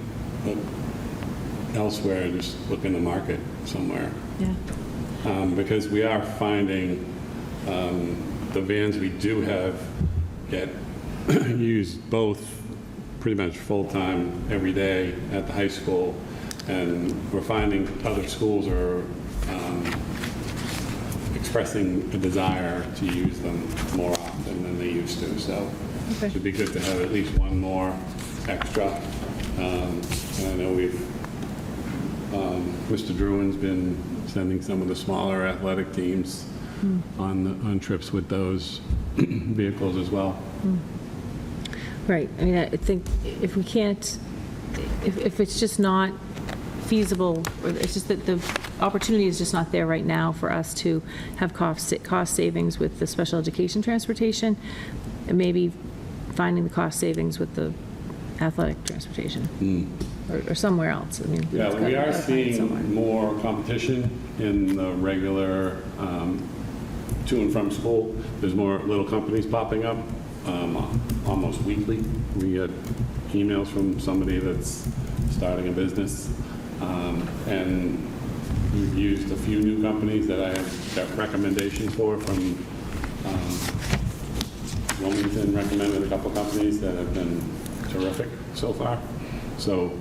look elsewhere, just look in the market somewhere. Yeah. Because we are finding the vans we do have get used both pretty much full-time every day at the high school, and we're finding other schools are expressing a desire to use them more often than they used to. So it'd be good to have at least one more extra. And I know Mr. Druin's been sending some of the smaller athletic teams on trips with those vehicles as well. Right. I mean, I think if we can't, if it's just not feasible, or it's just that the opportunity is just not there right now for us to have cost savings with the special education transportation, and maybe finding the cost savings with the athletic transportation, or somewhere else. I mean, Yeah, we are seeing more competition in the regular to and from school. There's more little companies popping up almost weekly. We get emails from somebody that's starting a business. And we've used a few new companies that I have got recommendations for from Wilmington recommended a couple companies that have been terrific so far. So,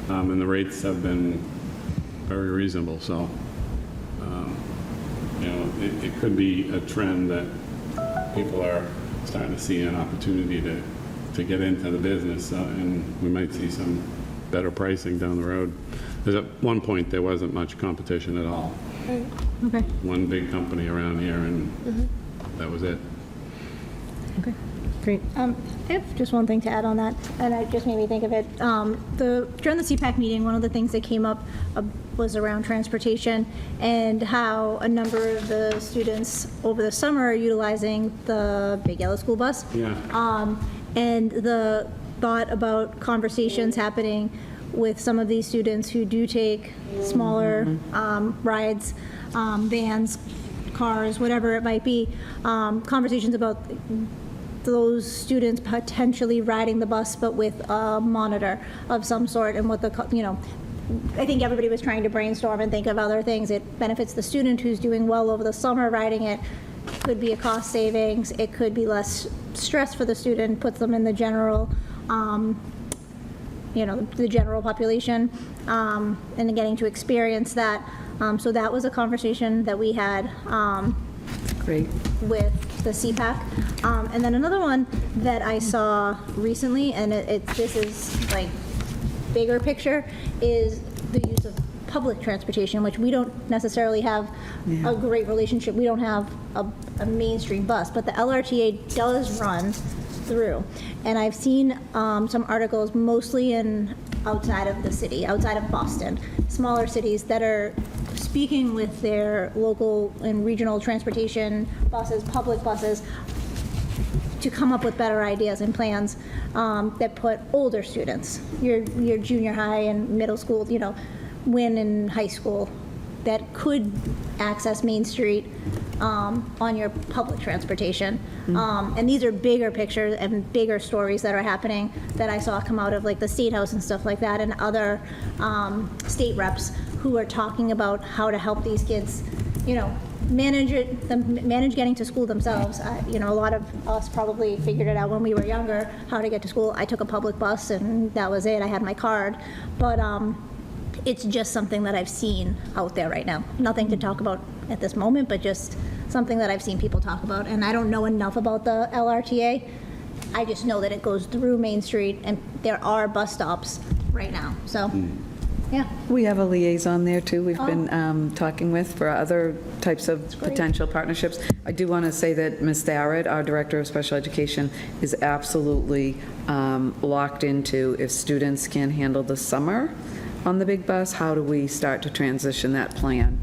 and the rates have been very reasonable. So, you know, it could be a trend that people are starting to see an opportunity to get into the business, and we might see some better pricing down the road. Because at one point, there wasn't much competition at all. Okay. One big company around here, and that was it. Okay, great. I have just one thing to add on that, and it just made me think of it. During the CPAC meeting, one of the things that came up was around transportation and how a number of the students over the summer are utilizing the Big Yellow School Bus. Yeah. And the thought about conversations happening with some of these students who do take smaller rides, vans, cars, whatever it might be, conversations about those students potentially riding the bus but with a monitor of some sort, and what the, you know, I think everybody was trying to brainstorm and think of other things. It benefits the student who's doing well over the summer riding it. Could be a cost savings. It could be less stress for the student, puts them in the general, you know, the general population, and getting to experience that. So that was a conversation that we had Great. with the CPAC. And then another one that I saw recently, and this is like bigger picture, is the use of public transportation, which we don't necessarily have a great relationship. We don't have a mainstream bus, but the LRTA does run through. And I've seen some articles, mostly outside of the city, outside of Boston, smaller cities that are speaking with their local and regional transportation buses, public buses, to come up with better ideas and plans that put older students, your junior high and middle school, you know, when in high school, that could access Main Street on your public transportation. And these are bigger pictures and bigger stories that are happening that I saw come out of like the State House and stuff like that, and other state reps who are talking about how to help these kids, you know, manage getting to school themselves. You know, a lot of us probably figured it out when we were younger, how to get to school. I took a public bus and that was it. I had my card. But it's just something that I've seen out there right now. Nothing to talk about at this moment, but just something that I've seen people talk about. And I don't know enough about the LRTA. I just know that it goes through Main Street and there are bus stops right now. So, yeah. We have a liaison there, too, we've been talking with for other types of potential partnerships. I do want to say that Ms. Tharrett, our Director of Special Education, is absolutely locked into if students can handle the summer on the big bus, how do we start to transition that plan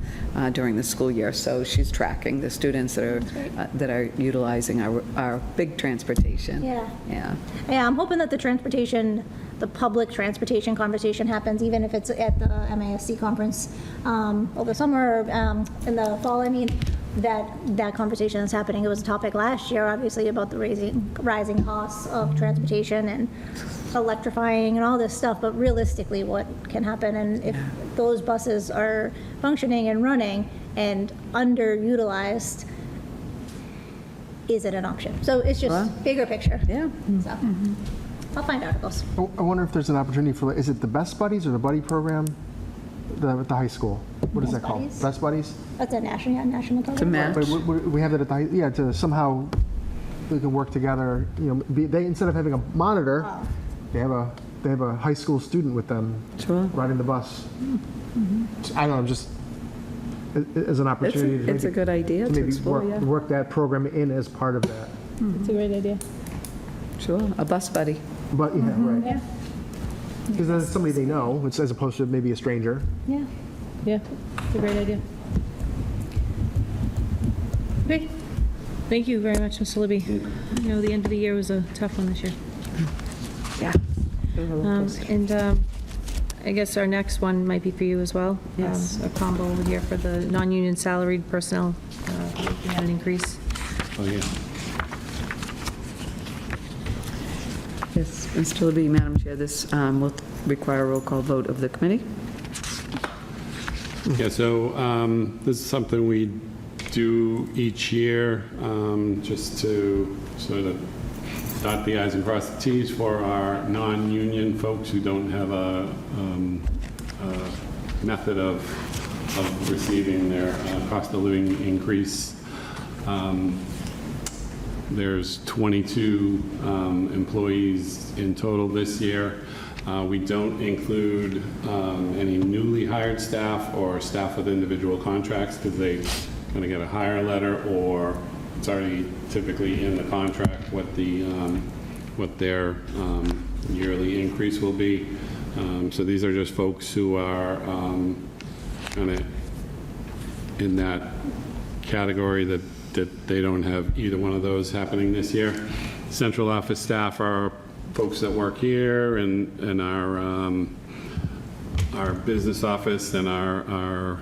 during the school year? So she's tracking the students that are utilizing our big transportation. Yeah. Yeah. Yeah, I'm hoping that the public transportation conversation happens, even if it's at the MASC conference over the summer, in the fall. I mean, that conversation is happening. It was a topic last year, obviously, about the rising costs of transportation and electrifying and all this stuff, but realistically, what can happen? And if those buses are functioning and running and underutilized, is it an option? So it's just bigger picture. Yeah. So, I'll find articles. I wonder if there's an opportunity for, is it the Best Buddies or the Buddy program? The high school. What is Best that called? Buddies? Best Buddies? That's a national program. To match. But we have that at the, to somehow we can work together, you know, they, instead of having a monitor, they have a high school student with them riding the bus. I don't know, just as an opportunity. It's a good idea to maybe explore, yeah. work that program in as part of that. It's a great idea. Sure, a bus buddy. But, yeah, right. Yeah. Because that's somebody they know, it's as opposed to maybe a stranger. Yeah, yeah, it's a great idea. Okay, thank you very much, Mr. Libby. You know, the end of the year was a tough one this year. Yeah. And I guess our next one might be for you as well. Yes. A combo here for the non-union salaried personnel looking at an increase. Oh, yeah. Yes, Mr. Libby, Madam Chair, this will require a roll call vote of the committee. Yeah, so this is something we do each year, just to sort of dot the i's and cross the t's for our non-union folks who don't have a method of receiving their cost of living increase. There's 22 employees in total this year. We don't include any newly hired staff or staff with individual contracts because they're going to get a hire letter, or it's already typically in the contract what their yearly increase will be. So these are just folks who are kind of in that category that they don't have either one of those happening this year. Central office staff are folks that work here and our business office and our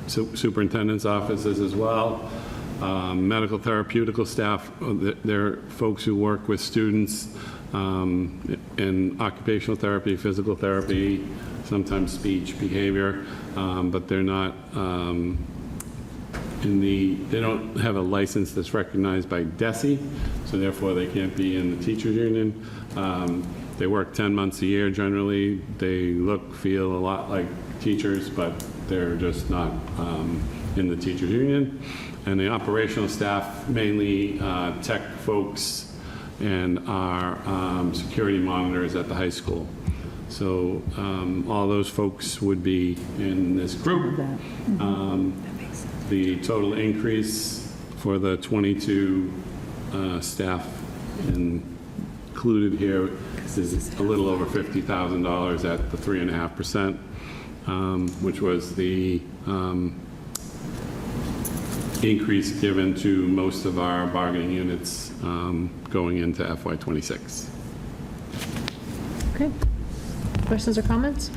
superintendent's offices as well. Medical therapeutical staff, they're folks who work with students in occupational therapy, physical therapy, sometimes speech, behavior, but they're not they don't have a license that's recognized by DESE, so therefore they can't be in the teachers union. They work 10 months a year generally. They look, feel a lot like teachers, but they're just not in the teachers union. And the operational staff, mainly tech folks and our security monitors at the high school. So all those folks would be in this group. The total increase for the 22 staff included here is a little over $50,000 at the 3.5%, which was the increase given to most of our bargaining units going into FY26. Okay. Questions or comments?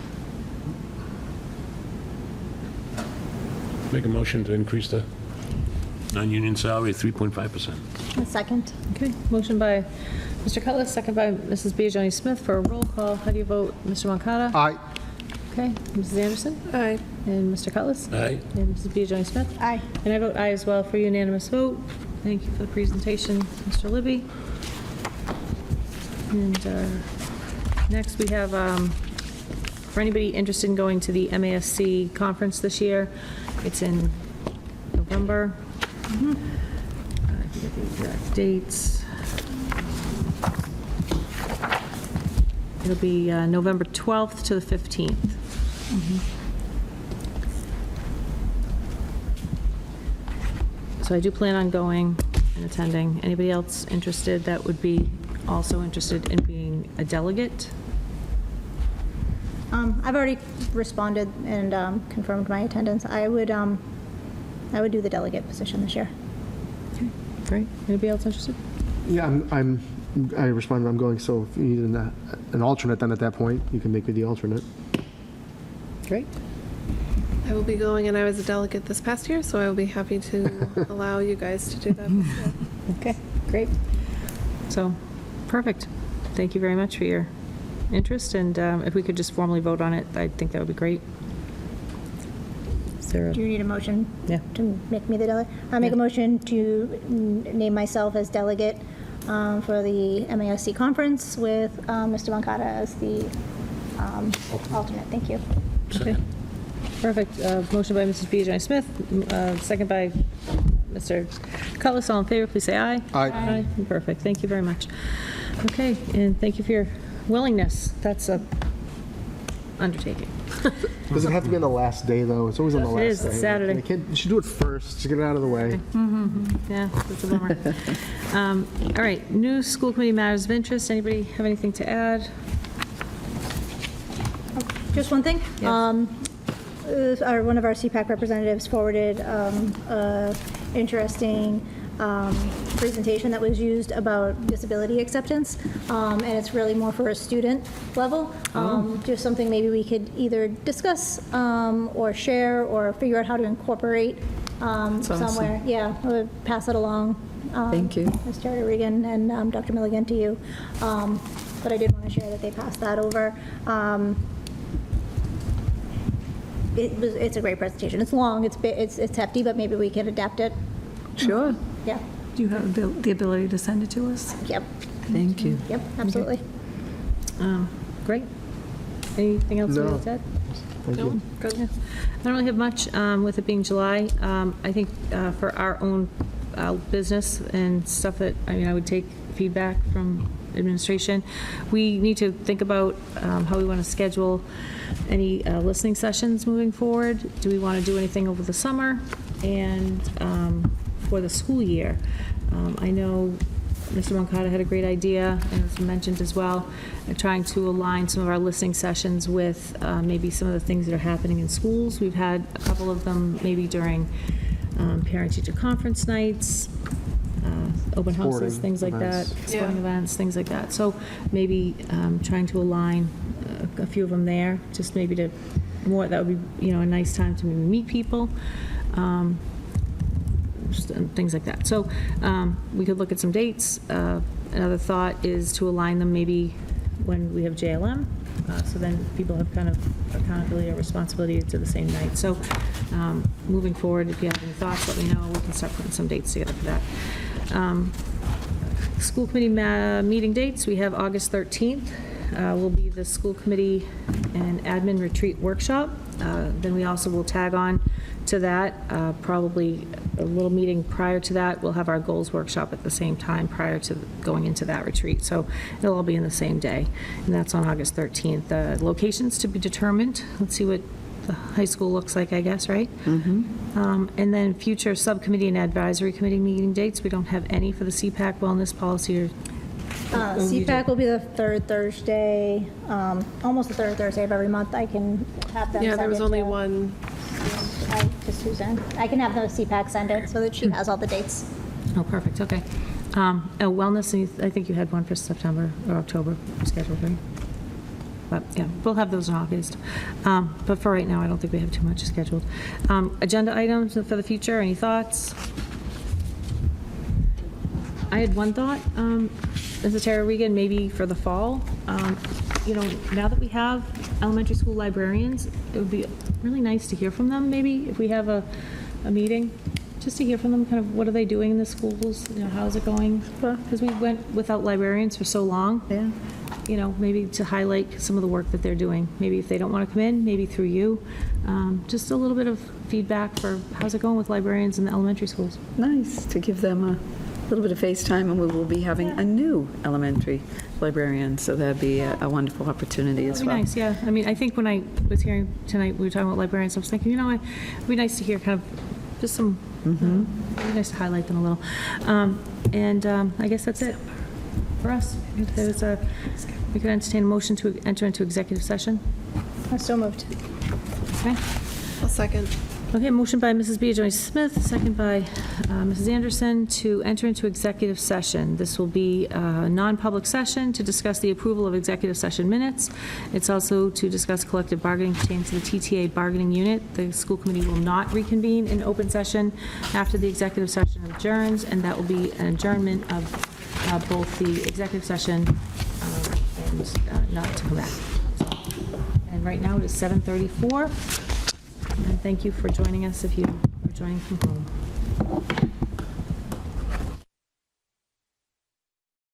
Make a motion to increase the non-union salary 3.5%. A second. Okay, motion by Mr. Cutlass, second by Mrs. Biagioni Smith for a roll call. How do you vote? Mr. Moncada? Aye. Okay, Mrs. Anderson? Aye. And Mr. Cutlass? Aye. And Mrs. Biagioni Smith? Aye. And I vote aye as well for unanimous vote. Thank you for the presentation, Mr. Libby. And next we have, for anybody interested in going to the MASC conference this year, it's in November. I forget the exact dates. It'll be November 12th to the 15th. So I do plan on going and attending. Anybody else interested that would be also interested in being a delegate? I've already responded and confirmed my attendance. I would do the delegate position this year. Okay, great. Anybody else interested? Yeah, I responded, I'm going, so if you need an alternate, then at that point, you can make me the alternate. Great. I will be going, and I was a delegate this past year, so I will be happy to allow you guys to do that this year. Okay, great. So, perfect. Thank you very much for your interest, and if we could just formally vote on it, I think that would be great. Is there Do you need a motion Yeah. to make me the delegate? I make a motion to name myself as delegate for the MASC conference with Mr. Moncada as the alternate. Thank you. Okay. Perfect. Motion by Mrs. Biagioni Smith, second by Mr. Cutlass. All in favor, please say aye. Aye. Perfect. Thank you very much. Okay, and thank you for your willingness. That's a undertaking. Does it have to be on the last day, though? It's always on the last day. It is, it's Saturday. You should do it first, to get it out of the way. Yeah, that's a bummer. All right, new school committee matters of interest. Anybody have anything to add? Just one thing. Yes. One of our CPAC representatives forwarded interesting presentation that was used about disability acceptance, and it's really more for a student level. Just something maybe we could either discuss or share or figure out how to incorporate That's awesome. somewhere. Yeah, I would pass it along. Thank you. Mr. Regan and Dr. Milligan to you. But I did want to share that they passed that over. It's a great presentation. It's long, it's hefty, but maybe we can adapt it. Sure. Yeah, Do you have the ability to send it to us? yep, Thank you. yep, absolutely. Great. Anything else you No. want to add? Thank you. Good. I don't really have much with it being July. I think for our own business and stuff that, I would take feedback from administration. We need to think about how we want to schedule any listening sessions moving forward. Do we want to do anything over the summer and for the school year? I know Mr. Moncada had a great idea, and it was mentioned as well, trying to align some of our listening sessions with maybe some of the things that are happening in schools. We've had a couple of them maybe during parent-teacher conference nights, open houses, Sporting things like that, events. sporting Yeah. events, things like that. So maybe trying to align a few of them there, just maybe to more, that would be, a nice time to maybe meet people. And things like that. So we could look at some dates. Another thought is to align them maybe when we have JLM, so then people have kind of accountability or responsibility to the same night. So moving forward, if you have any thoughts, let me know. We can start putting some dates together for that. School committee meeting dates, we have August 13th. Will be the school committee and admin retreat workshop. Then we also will tag on to that, probably a little meeting prior to that. We'll have our goals workshop at the same time prior to going into that retreat. So it'll all be in the same day, and that's on August 13th. Locations to be determined. Let's see what the high school looks like, I guess, right? And then future subcommittee and advisory committee meeting dates. We don't have any for the CPAC wellness policy or CPAC will be the third Thursday, almost the third Thursday of every month. I can have them Yeah, send there was it only to- one. to Susan. I can have the CPAC send it so that she has all the dates. Oh, perfect, okay. Wellness, I think you had one for September or October scheduled, right? But, yeah, we'll have those in August. But for right now, I don't think we have too much scheduled. Agenda items for the future, any thoughts? I had one thought, Mrs. Tara Regan, maybe for the fall. Now that we have elementary school librarians, it would be really nice to hear from them, maybe, if we have a meeting, just to hear from them, kind of what are they doing in the schools, how's it going? Because we went without librarians for so long. Yeah. Maybe to highlight some of the work that they're doing. Maybe if they don't want to come in, maybe through you. Just a little bit of feedback for how's it going with librarians in the elementary schools. Nice to give them a little bit of face time, and we will be having a new elementary librarian, so that'd be a wonderful opportunity as That'd be well. nice, yeah. I mean, I think when I was hearing tonight, we were talking about librarians, I was thinking, it'd be nice to hear kind of just some, it'd be nice to highlight them a little. I guess that's it for us. If there's we could entertain a motion to enter into executive session. I'm so moved. Okay. I'll second. Okay, motion by Mrs. Beajoy Smith, second by Mrs. Anderson to enter into executive session. This will be a non-public session to discuss the approval of executive session minutes. It's also to discuss collective bargaining pertaining to the TTA bargaining unit. The school committee will not reconvene in open session after the executive session adjourns, and that will be an adjournment of both the executive session and not to come back. And right now it is 7:34. And thank you for joining us if you are joining from home.